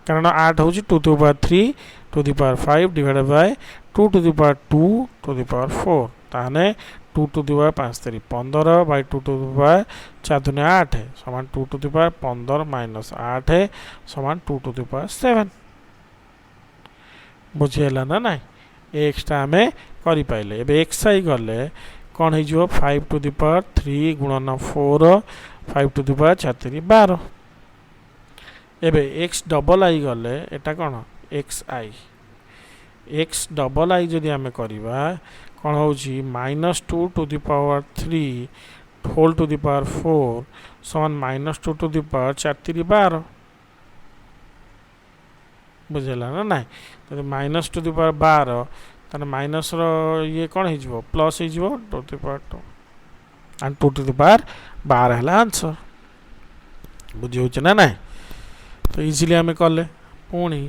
कारण 8 हूँ 2 to the power 3 to the power 5 divide by 2 to the power 2 to the power 4 ताने 2 to the power 5 3 15 by 2 to the power 4 दुने 8 समान 2 टू द पावर 15 माइनस 8 समान 2 to the power 7 बुझेला ना ना एक्सटा आम करि पाइले एबे एक्स आई गले कौन हो 5 टू द पावर 3 गुणन 4 5 टू द पावर 4 3 12 एबे एक्स डबल आई गले एटा कौन एक्स डबल आई जदि आम करवा कौन हो -2 to the power 3 whole to the power 4 समान -2 टू द पावर 4 3 12 बुझेला ना ना -2 टू द पावर 12 ताने माइनस ये कौन हो प्लस हो 2 to the power 2 and 2 to the power 12 है आंसर बुझे ना ना तो इजिली आम कले पुणी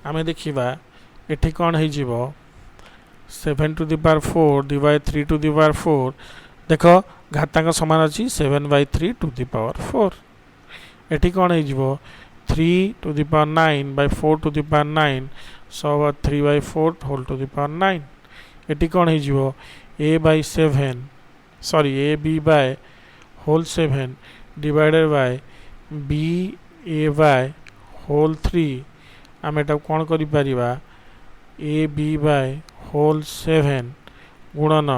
आम देखा ये कौन हो 7 to the power 4 divide 3 to the power 4 देख घातांक समान अच्छी 7/3 टू द पावर 4 ये कौन हो 3 to the power 9 by 4 to the power 9 so 3/4 whole to the power 9 ये कौन हो a b by whole 7 divided by b a by whole 3 आम एटा कौन करि परिबा a b बाय होल 7 गुणन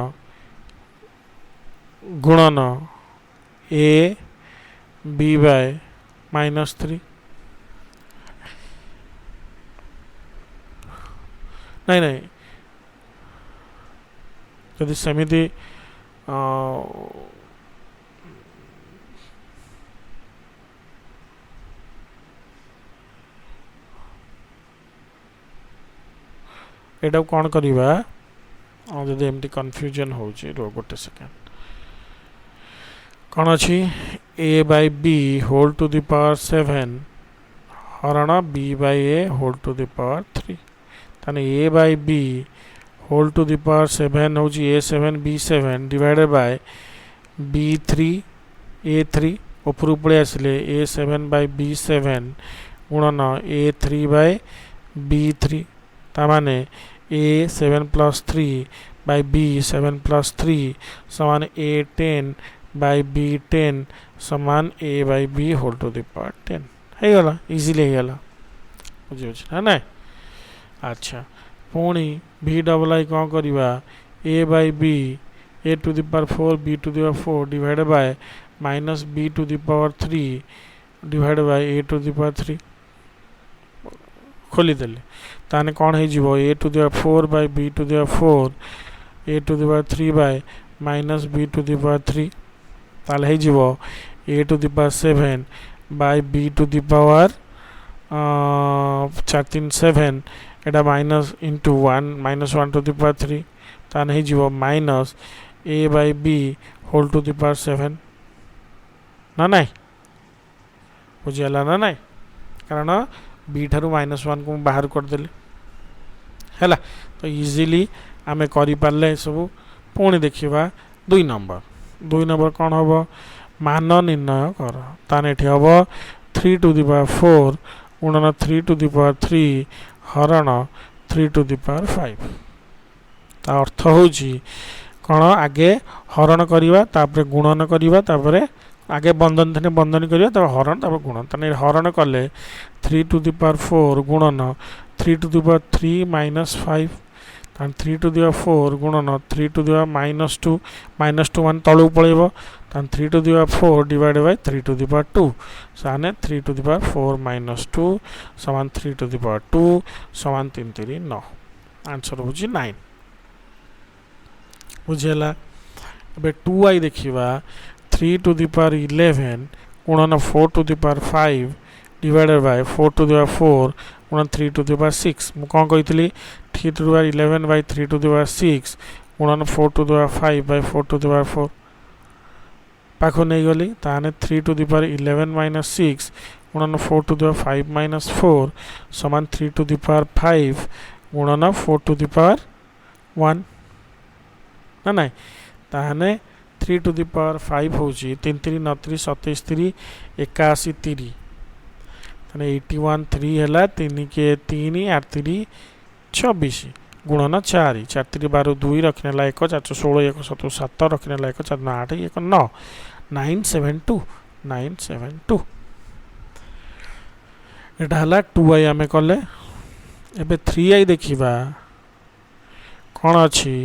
a b बाय -3 नहीं नहीं यदि सेमिति एटा कौन करवा जदि एमती कन्फ्यूजन हो गोटे सेकेंड कौन अच्छी a bye b whole to the power 7 हरण b by a whole to the power 3 ताने a bye b whole to the power 7 हूँ a7 b7 divided by b3 a3 ऊपर पड़े आसिले a7 बाय b7 गुणन a3 by b3 तामाने a7 plus 3 by b7 plus 3 समान a10 by b10 समान a bye b whole to the power 10 है गला easily है गला बुझे है ना अच्छा पुणी v डबल आई कौन करवा a bye b a to the power 4 b to the power 4 divided by minus b to the power 3 divided by a to the power 3 खोली देले ताने कौन हो a to the power 4 by b to the power 4 a to the power 3 by minus b to the power 3 ताले हो a to the power 7 by b to the power 4 3 7 एटा minus into 1 to the power 3 ताने हो minus a bye b whole to the power 7 ना ना बुझीगला ना ना कारण b ठारू -1 को बाहर करदेली है तो इजीली आम करें सब पुणी देखा 2 नंबर कौन हम मान निर्णय कर ताने हम 3 टू द पावर 4 गुणन 3 टू द पावर 3 हरण 3 टू द पावर 5 ता अर्थ होची कौन आगे हरण करिवा तापर गुणन करिवा तापर आगे बंधन थे बंधन करिवा तापर हरण तापर गुणन तने हरण कले 3 टू द पावर 4 गुणन 3 टू द पावर 3 माइनस 5 तान 3 टू द पावर 4 गुणन 3 टू द पावर माइनस 2 मान तळु पळेबो तान 3 to the power 4 divide by 3 to the power 2 साने 3 टू द पावर 4 माइनस 2 समान 3 टू द पावर 2 समान 3 3 9 आंसर होची 9 बुझेला एबे 2i देखिबा 3 टू द पावर 11 गुणन 4 to the power 5 divided by 4 to the power 4 गुणन 3 टू द पावर 6 मु कोन कहितली 3 to the power 11 by 3 to the power 6 गुणन 4 to the power 5 by 4 to the power 4 पाखो नहीं गली ताने 3 टू द पावर 11 माइनस 6 गुणन 4 टू द पावर 5 माइनस 4 समान 3 टू द पावर 5 गुणन 4 टू द पावर 1 ना नहीं ताने 3 टू द पावर 5 होची 3 3 9 3 27 3 81 3 ताने 81 3 हला 3 के 3 8 3 26 गुणन 4 4 3 12 2 रखने ला 1 4 16 1 7 7 रखने ला 1 4 8 1 9 972 972 एटा हला 2i आमे कले एबे 3i देखिबा कोन अछि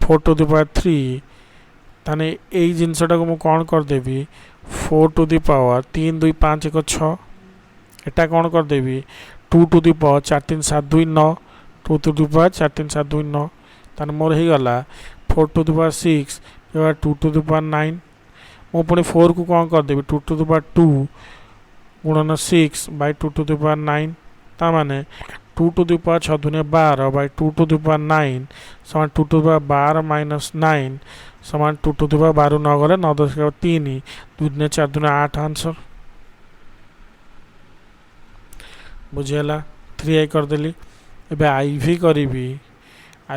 4 टू द पावर 3 ताने एई जिंसटा को मु कोन कर देबी 4 टू द पावर 3 2 5 1 6 एटा कोन कर देबी 2 to the power 4 3 7 2 9 2 to the power 4 3 7 2 9 ताने मोर हे गला 4 टू द पावर 6 या 2 टू द पावर 9 मु पुनी 4 को कोन कर देबी 2 टू द पावर 2 गुणन 6 बाय 2 टू द पावर 9 ता माने 2 टू द पावर 6 दुने 12 बाय 2 टू द पावर 9 समान 2 टू द पावर 12 माइनस 9 समान 2 टू द पावर 12 न गले 9 10 के 3 2 दुने 4 दुने 8 आंसर बुझेला 3i कर देली एबे iv करीबी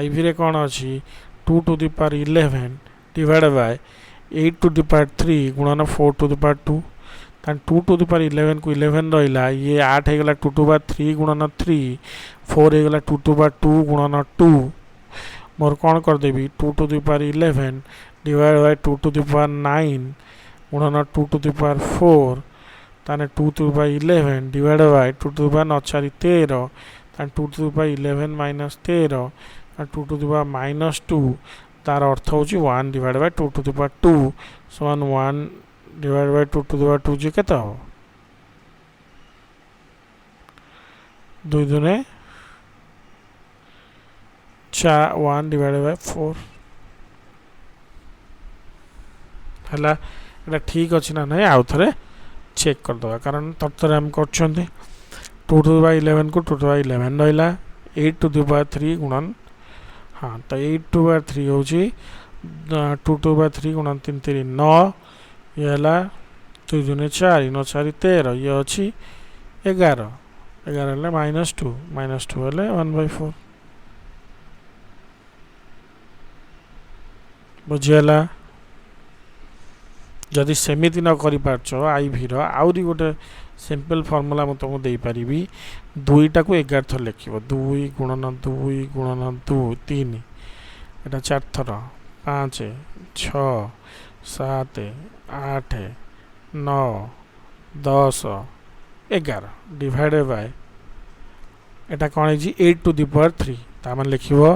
iv रे कोन अछि 2 to the power 11 divide by 8 to the power 3 गुणन 4 टू द पावर 2 तान 2 टू द पावर 11 को 11 रहिला ये 8 हे गला 2 टू द पावर 3 गुणन 3 4 हे गला 2 टू द पावर 2 गुणन 2 मोर कोन कर देबी 2 to the power 11 divide by 2 to the power 9 गुणन 2 टू द पावर 4 ताने 2 to the power 11 divide by 2 to the power 9 4 13 तान 2 टू द पावर 11 माइनस 13 तान 2 टू द पावर माइनस 2 तार अर्थ होची 1 divide by 2 to the power 2 समान 1 divide by 2 to the power 2 जे केता हो 2 दुने 4 1 डिवाइड बाय 4 हला एटा ठीक अछि ना नै आउ थरे चेक कर दवा कारण तत्तर हम करछन्ते 2 टू द पावर 11 को 2 टू द पावर 11 रहिला 8 टू द पावर 3 गुणन हां तो 8 टू द पावर 3 होची 2 टू द पावर 3 गुणन 3 3 9 ये हला 2 दुने 4 9 4 13 ये अछि 11 11 हला -2 हले 1/4 बुझियला जदि सेमिति न करि पारछो आईवी रो आउरी गोटे सिंपल फार्मूला म तुमको देई परिबी 2 टा को 11 थर लिखिबो 2 गुणन 2 3 एटा 4 थर 5 6 7 8 9 10 11 डिवाइडेड बाय एटा कोन है जी 8 टू द पावर 3 ता मन लिखिबो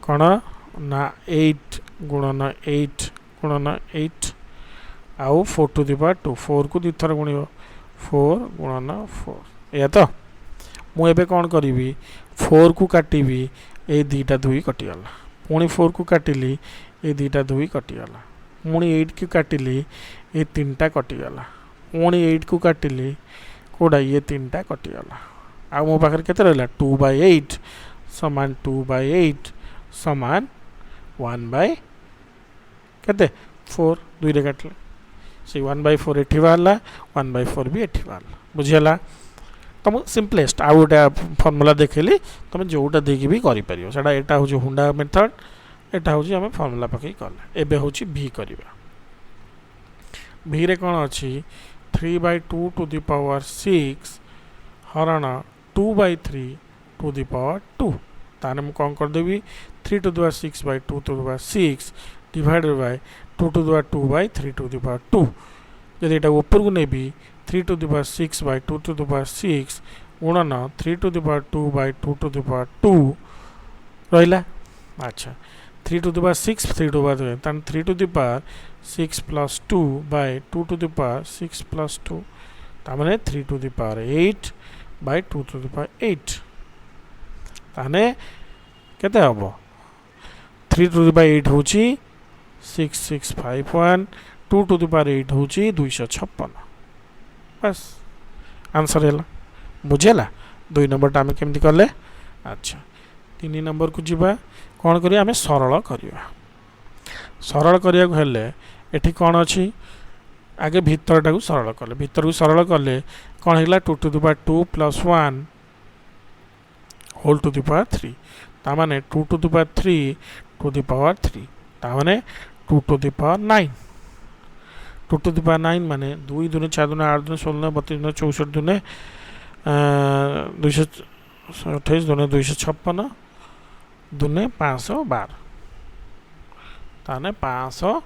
कोन ना 8 गुणन 8 गुणन 8 आउ 4 टू द पावर 2 4 को 2 थर गुणिबो 4 गुणन 4 या तो मु एबे कोन करिवि 4 को काटिबि ए दीटा 2 कटि गला पुणी 4 को काटिली ए दीटा 2 कटि गला पुणी 8 को काटिली ए तीनटा कटि गला पुणी 8 को काटिली कोडा ये तीनटा कटि गला आ मो पाखर केते रहला 2/8 समान 2/8 समान 1/ केते 4 2 रे काटले से 1/4 एठी वाला 1/4 भी एठी वाला बुझियला तुम सिंपलेस्ट आ गोटे फॉर्मूला देखली तुम जोटा देकी भी करि परियो सेटा एटा हो हुंडा मेथड एटा हो हमें फॉर्मूला पकई कले एबे हो भी करबा भी रे कोन अछि 3/2 टू द पावर 6 हरण 2/3 टू द पावर 2 ताने मु कौन करदेवी 3 to the power 6 by 2 to the power 6 divided by 2 to the power 2 by 3 to the power 2 जदि एटा ऊपर को नेबी 3 to the power 6 by 2 to the power 6 गुणन 3 to the power 2 by 2 to the power 2 रहिला अच्छा 3 to the power 6 3 to the power 2 तान 3 to the power 6 plus 2 by 2 to the power 6 plus 2 तामने 3 to the power 8 by 2 to the power 8 ताने केते हबो 3 to the power 8 होची 6651 2 to the power 8 होची 256 बस answer हैला बुझेला 2 नंबर टा हमें केमती करले अच्छा 3 नंबर को जीवा कौन करिया हमें सरल करिया सरल करिया को हेले एठी कौन अछि आगे भीतरटा को सरल करले भीतर को सरल करले कौन हैला 2 to the power 2 plus 1 whole to the power 3 ता माने 2 to the power 3 to the power 3 ता माने 2 to the power 9 2 to the power 9 माने 2 दुने 4 दुने 8 दुने 16 32 दुने 64 दुने 228 दुने 256 दुने 512 ताने 512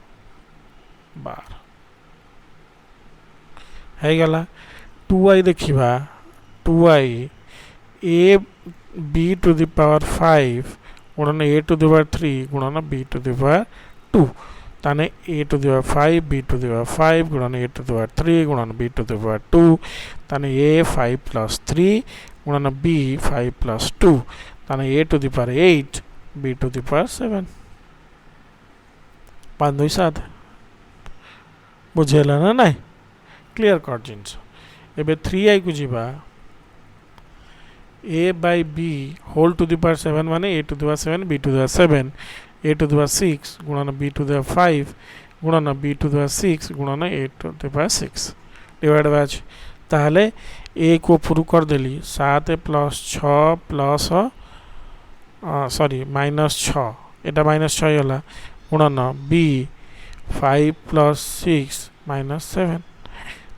है गला 2i देखिबा 2i a b to the power 5 गुणन a to the power 3 गुणन b to the power 2 ताने a to the power 5 b to the power 5 गुणन a to the power 3 गुणन b to the power 2 ताने a 5 plus 3 गुणन b 5 plus 2 ताने a to the power 8 b to the power 7 5 2 7 बुझेला ना नहीं clear cut जिंस एबे 3i को जीवा a by b whole to the power 7 माने a to the power 7 b to the power 7 a to the power 6 गुणन b to the power 5 गुणन b to the power 6 गुणन a to the power 6 divide by ताहले a को पुरु कर देली 7 plus 6 plus sorry -6 एटा -6 होला गुणन b 5 plus 6 -7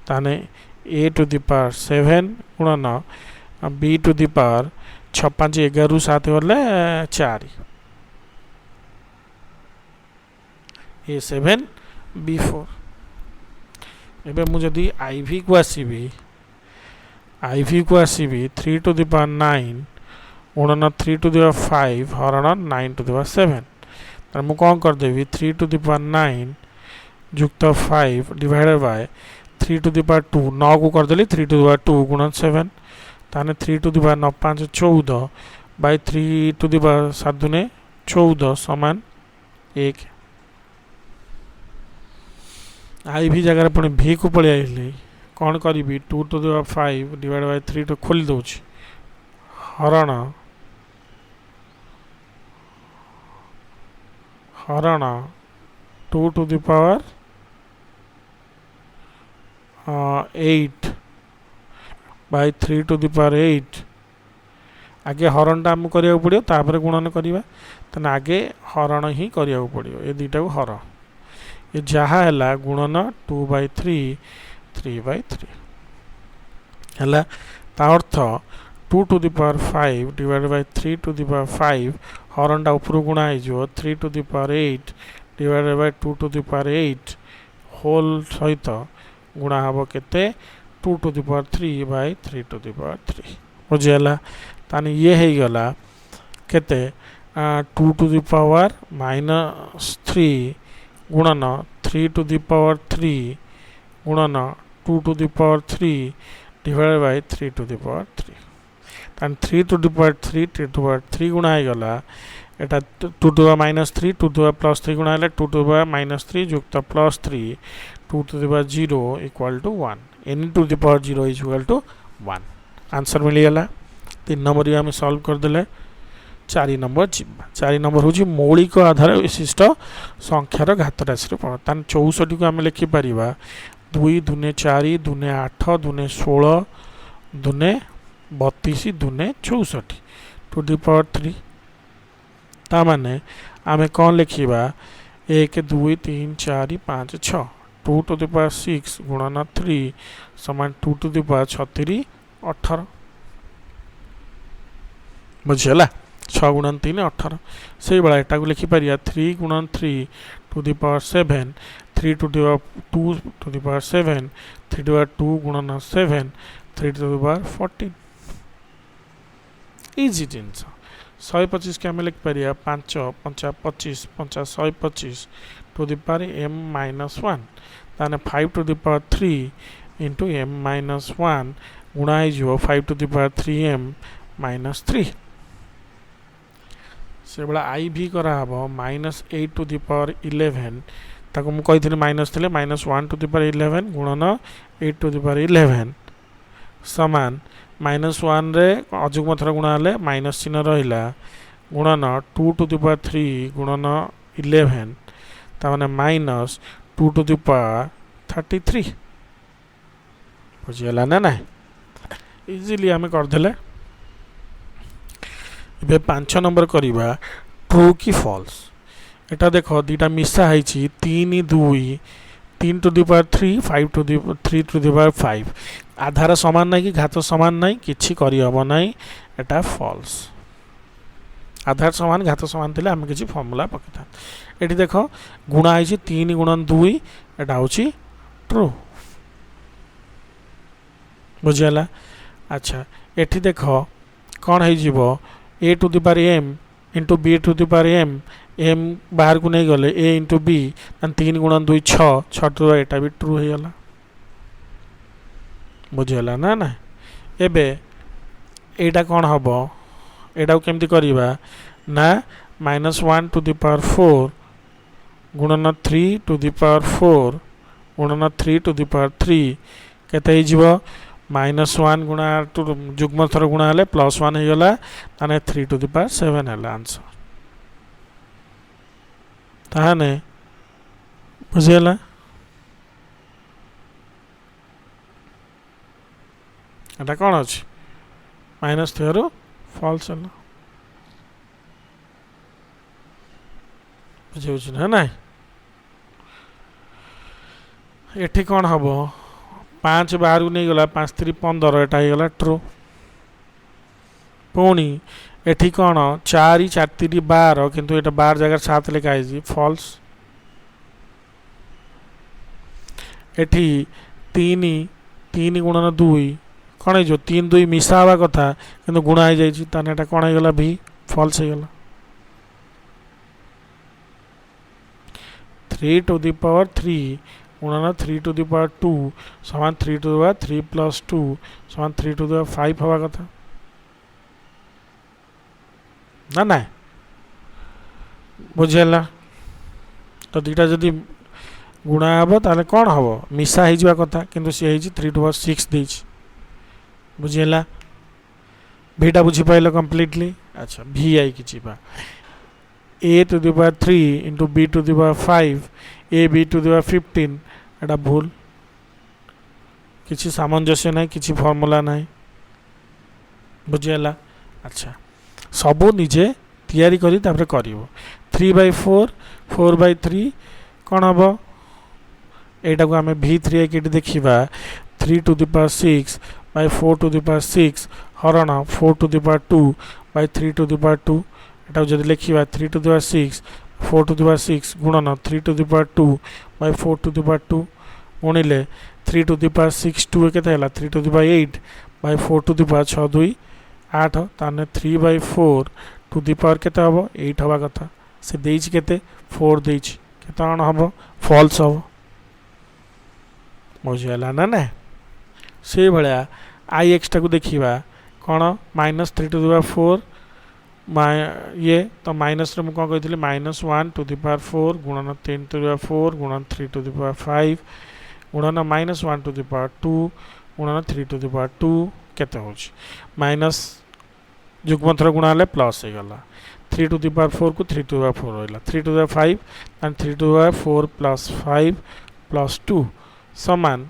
ताने a to the power 7 गुणन b to the power 6 5 11 7 होले 4 a7 b4 एबे मु जदी iv को आसीबी iv को आसीबी 3 to the power 9 गुणन 3 to the power 5 हरण 9 to the power 7 तर मु कोन कर देबी 3 to the power 9 युक्त 5 divided by 3 to the power 2 9 को कर देली 3 to the power 2 गुणन 7 ताने 3 to the power 9 5 14 by 3 to the power 7 दुने 14 समान 1 आई भी जगह पुणी v को पळि आइले कोन करिबी 2 to the power 5 divide by 3 तो खोल दोछि हरण 2 to the power 8 by 3 to the power 8 आगे हरण टा हम करिया पड़ियो तापर गुणन करिवा तने आगे हरण ही करिया पड़ियो ए दुईटा को हर ये जहा हैला गुणन 2 by 3 3 by 3 हैला ता अर्थ 2 to the power 5 divided by 3 to the power 5 हरण टा ऊपर गुणा है जो 3 to the power 8 divided by 2 to the power 8 whole सहित गुणा हबो केते 2 to the power 3 by 3 to the power 3 बुझेला ताने ये है गला केते 2 to the power -3 गुणन 3 to the power 3 गुणन 2 to the power 3 divided by 3 to the power 3 तान 3 to the power 3 to the power 3 गुणा है गला एटा 2 to the power -3 2 to the power +3 गुणा है 2 to the power -3 युक्त +3 2 to the power 0 equal to 1 any to the power 0 is equal to 1 answer मिल गला 3 number हम solve कर देले 4 नंबर जिबा 4 नंबर होची मौलिक आधार विशिष्ट संख्यार घात राशि तान 64 को हम लिखि परिबा 2 दुने 4 दुने 8 दुने 16 दुने 32 दुने 64 टू द पावर 3 ता माने आमे कौन लिखिबा 1 2 3 4 5 6 2 to the power 6 गुणन 3 समान 2 to the power 36 18 बुझला 6 गुणन 3 18 से भाया एटा को लिखि पारिया 3 गुणन 3 to the power 7 3 to the power 2 to the power 7 3 to the power 2 गुणन 7 3 टू द पावर 14 इजी जिनस 125 के आम लिख पारिया 5 5 25 5 125 to the power m minus 1 ताने 5 to the power 3 into m minus 1 गुणा हो 5 to the power 3m minus 3 से बड़ा आई भी करा हबो माइनस 8 टू द पावर 11 ताको मु कहि माइनस थे माइनस 1 टू द पावर 11 गुणन 8 टू द पावर 11 समान माइनस 1 रे अजुग्म थर गुणा हेले माइनस चिन्ह रहिला गुणन 2 टू द पावर 3 गुणन 11 ताने माइनस 2 टू द पावर 33 बुझियला ना इजीली आम करदेले ए 5 नंबर करवा ट्रू कि फॉल्स एटा देख दीटा मिसा है 3 2 3 to the power 3 5 to the 3 to the power 5 आधार समान नहीं कि घात समान नहीं किछि करि हबो नहीं एटा फॉल्स आधार समान घात समान थिले हम किछि फार्मूला पकेता एठी देख गुणा है 3 गुणन 2 एटा होछि ट्रू बुझियला अच्छा एठी देख कौन है जीवो a to the power m into b to the power m बाहर को नहीं गले a इंटू b 3 गुणन 2 6 6 टू एटा भी ट्रू हो गला बुझियला ना एबे एटा कौन हबो एटा को केमती करबा ना -1 टू द पावर 4 गुणन 3 टू द पावर 4 गुणन 3 टू द पावर 3 केते ही जीवो -1 गुणा टू जुग्म थर गुणा हेले +1 हो गला ताने 3 टू द पावर 7 हैला आंसर ताने बुझियला एटा कोन अछि माइनस थेरो फॉल्स हैला बुझियो ना ना एठी कोन हबो 5 बाहर को नहीं गला 5 3 15 एटा हो गला ट्रू पुणी एठी कौन 4 4 3 12 किंतु एटा 12 जगह 7 लिखा है फॉल्स एठी 3 3 गुणन 2 कौन है जो 3 2 मिसा हवा कथा किंतु गुणा हो जाई ताने एटा कौन हो गला भी फॉल्स हो गला 3 टू द पावर 3 गुणन 3 टू द पावर 2 समान 3 टू द पावर 3 प्लस 2 समान 3 टू द पावर 5 हवा कथा ना ना बुझेला तो दीटा जदि गुणा हबो ताले कोन हबो मिसा हे जिवा कथा किंतु से हे 3 टू द पावर 6 देछि बुझेला भीटा बुझी पाइलो कंप्लीटली अच्छा भी आई कि जीवा a to the power 3 into b to the power 5 a b to the power 15 एटा भूल किछि सामंजस्य नहीं किछि फार्मूला नहीं बुझियला अच्छा सबो निजे तैयारी करी तापर करिवो 3/4 4/3 कोन हबो एटा को हमें v3 के देखिबा 3 to the power 6 by 4 to the power 6 हरण 4 to the power 2 by 3 to the power 2 एटा जदि लिखिबा 3 to the power 6 4 to the power 6 गुणन 3 to the power 2 by 4 to the power 2 गुणिले 3 टू द पावर 6 2 केते हला 3 to the power 8 by 4 to the power 6 2 8 ताने 3/4 to the power केते हबो 8 हवा कथा से देइछि केते 4 देइछि केते अन हबो फॉल्स हबो बुझियला ना से भलिया ix टा को देखिबा कोन -3 टू द पावर 4 ये तो माइनस रे मु कोन कहितले -1 टू द पावर 4 गुणन 10 टू द पावर 4 गुणन 3 टू द पावर 5 गुणन -1 टू द पावर 2 गुणन 3 टू द पावर 2 केते होछि माइनस जुग्म थर गुणा ले प्लस हे गला 3 टू द पावर 4 को 3 टू द पावर 4 होइला 3 to the power 5 and 3 to the power 4 plus 5 plus 2 समान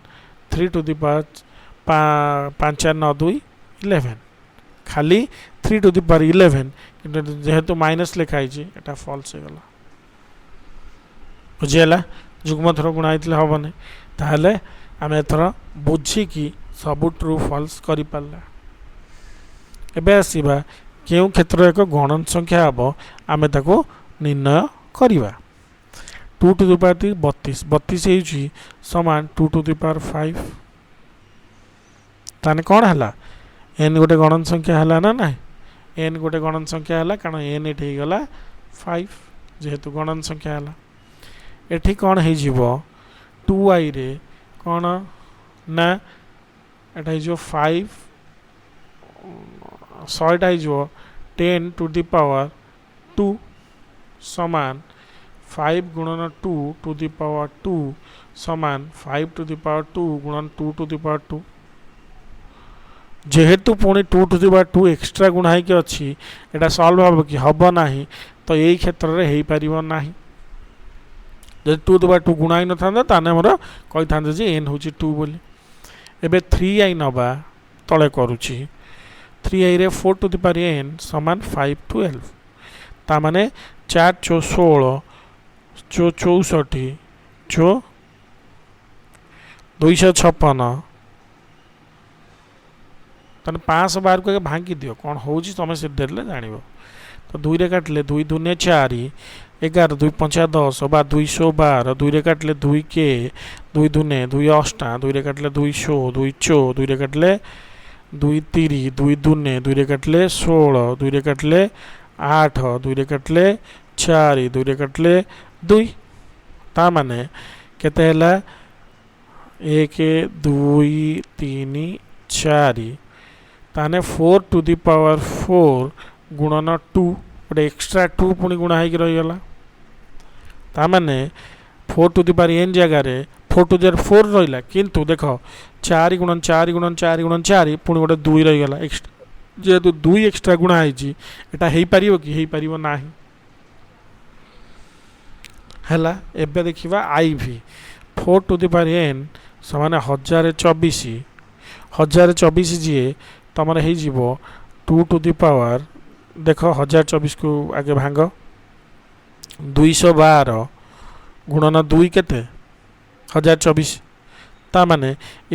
3 टू द पावर 5 4 9 2 11 खाली 3 टू द पावर 11 किंतु जेहेतु माइनस लिखा है एटा फॉल्स हो गला बुझियला जुग्म थर गुणा आइतले हबने ताहले आमे एथर बुझी कि सब ट्रू फॉल्स करि पाला एबे आसीबा केउ क्षेत्र एक गणन संख्या हम आम ताको निर्णय करिबा 2 टू द पावर 32 32 समान 2 टू द पावर 5 ताने कौन है एन गोटे गणन संख्या है ना ना एन गोटे गणन संख्या है कारण एन ये गला 5 जेहेतु गणन संख्या है एठी कौन हो 2i रे कौन ना एटा हो 5 100टा हो 10 टू द पावर 2 समान 5 गुणन 2 टू द पावर 2 समान 5 टू द पावर 2 गुणन 2 टू द पावर 2 जेहेतु पुणी 2 टू द पावर 2 एक्स्ट्रा गुणा है कि अच्छी एटा सॉल्व हम कि हम ना तो यही क्षेत्र में हो पार ना जब 2 टू द पावर 2 गुणा ही न था ताने मोर कही था एन हूँ 2 बोली एबे 3i नबा तले करुची 3i रे 4 टू द पावर n समान 5 12 ता माने 4 चो 16 चो 64 चो 256 ताने 512 को भांगी दियो कौन हो तुम से देले जानिबो तो 2 रे काटले 2 दुने 4 11 2 5 10 बा 212 2 रे काटले 2 के 2 दुने 2 8 2 रे काटले 200 2 चो 2 रे काटले 2 3 2 दुने 2 रे काटले 16 2 रे काटले 8 2 रे काटले 4 2 रे काटले 2 ता माने केते हैला 1 2 3 4 ताने 4 टू द पावर 4 गुणन 2 गोटे एक्स्ट्रा 2 पुणी गुणा है रहीगला ता माने 4 टू द पावर n जगह 4 टू द 4 रहा किंतु देख 4 गुणन 4 गुणन 4 गुणन 4 पुणी गोटे 2 रहीगला जेहेतु 2 एक्स्ट्रा गुणा है पारिबो कि है पारिबो नाही हैला एबे देखिबा iv 4 to the power n समान 1024 जी तुम हो 2 टू द पावर देख 1024 को आगे भांग 212 गुणन 2 केते 1024 ता माने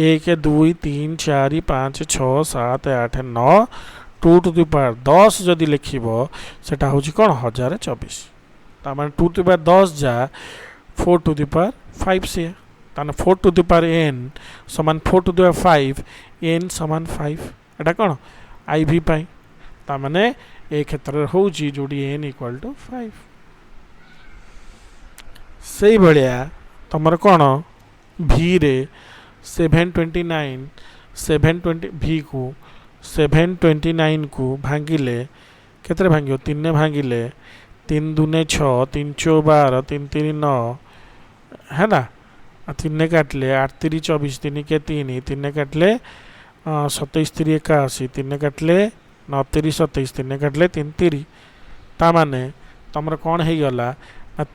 1 2 3 4 5 6 7 8 9 2 टू द पावर 10 जदि लिखिबो सेटा होची कोन 1024 ता माने 2 टू द पावर 10 जा 4 टू द पावर 5 से ताने 4 टू द पावर n समान 4 टू द पावर 5 n समान 5 एटा कोन iv पाई ता माने ए क्षेत्र होची जोडी n इक्वल टू 5 सही भलिया तमर कोन v रे 729 720 v को 729 को भांगिले केतरे भांगियो 3 ने भांगिले 3 दुने 6 3 चो 12 3 3 9 है ना 3 ने काटले 8 3 24 3 के 3 3 ने काटले 27 3 81 3 ने काटले 9 3 27 3 ने काटले 3 3 ता माने तमर कौन है गला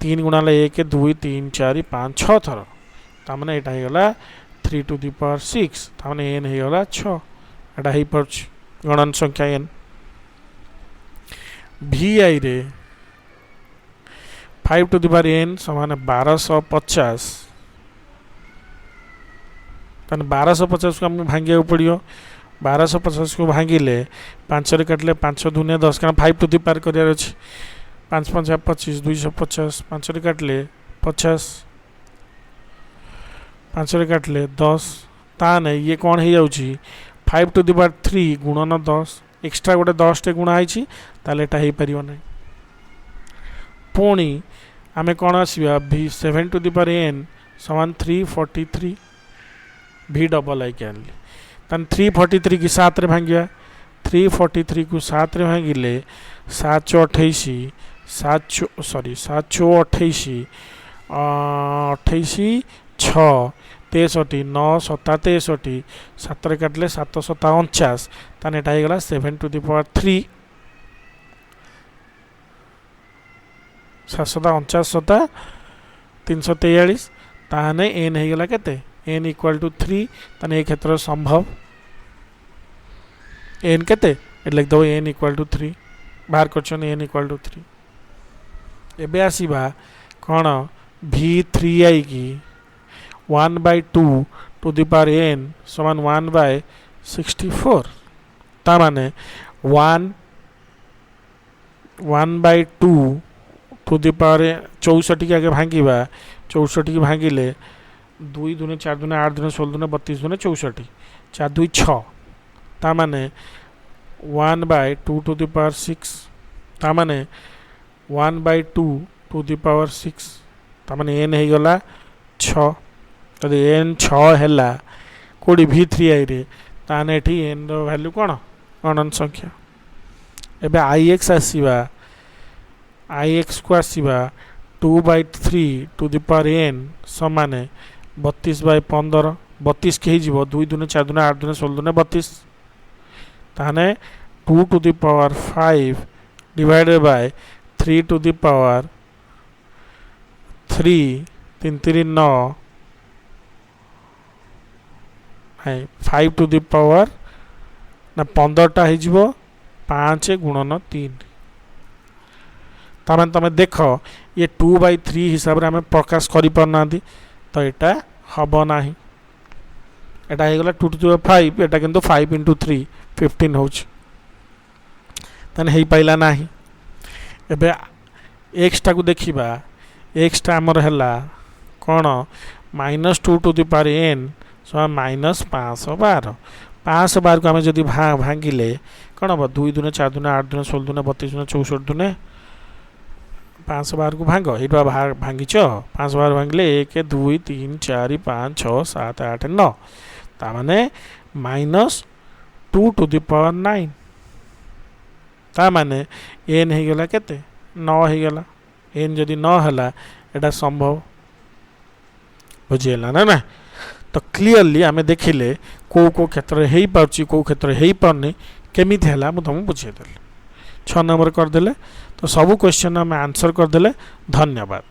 3 गुणा 1 2 3 4 5 6 थर ता माने एटा है गला 3 टू द पावर 6 ता माने n है गला 6 एटा है पर गणन संख्या n vi रे 5 टू द पावर n समान 1250 तन 1250 को हमको भांगे पड़ो 1250 को भांगिले 5 रे काटले 5 दुनिया 10 कारण 5 टू द पावर करियार अछि 5 5 25 250 5 रे काटले 50 5 रे काटले 10 ताने ये कौन हो जाउची 5 टू द पावर 3 गुणन 10 एक्स्ट्रा गोटे 10 टे गुणा आइछि ताले एटा हे परियो नै पुणी आमे कौन आसीबा v 7 to the power n समान 343 v डबल आई के तन 343 की 7 रे भांगिया 343 को 7 रे भांगिले 7 चो 28 7 चो 28 28 6 63 9 7 63 7 रे काटले 7 7 49 ताने एटा हे गला 7 टू द पावर 3 7 7 343 ताने n हे गला केते n इक्वल टू 3 ताने ए क्षेत्र संभव n केते ए लिख दो n इक्वल टू 3 बाहर करछन n इक्वल टू 3 एबे आसीबा कोन v3i की 1/2 टू द पावर n समान 1/64 ता माने 1 1/2 टू दी पावर 64 के आगे भांगा 64 की भांगिले 2 दूने 4 दूने 8 दूने 16 दूने 32 दूने 64 4 2 6 ता माने 1/2 टू दी पावर 6 ता माने 1/2 टू दी पावर 6 ता माने n हे गला 6 तदे n 6 हैला कोडी v3i रे ताने एठी n रो वैल्यू कोन अनंत संख्या एबे ix आसीबा ix को आसीबा 2/3 टू दी पावर n समान 32/15 32 के जीवो 2 दूने 4 दूने 8 दूने 16 दूने 32 ताने 2 to the power 5 divided by 3 to the power 3 3 3 9 5 to the power ना 15 टा हे जीवो 5 गुणन 3 तमें तमें देख ये 2/3 हिसाब रे हमें प्रकाश करि परना तो एटा हबो नाही एटा हे गला 2 टू दी पावर 5 एटा किंतु 5 into 3 15 होच तने हे पाइला नाही एबे x टा को देखिबा x टा हमर हला कोन -2 टू दी पावर n सो -512 512 को हमें जदि भांगिले कोन हो 2 दूने 4 दूने 8 दूने 16 दूने 32 दूने 64 दूने 512 को भांग एटा भांगिच 512 भांगिले 1 2 3 4 5 6 7 8 9 ता माने -2 टू दी पावर 9 ता माने n हे गेला केते 9 हे गेला n जदि 9 हला एटा संभव बुझेला ना तो क्लियरली आमे देखिले को क्षेत्र हेई पाउची को क्षेत्र हेई पारनी केमिति हला मु तुम बुझे देले 6 नंबर कर देले तो सब क्वेश्चन आमे आंसर कर देले धन्यवाद।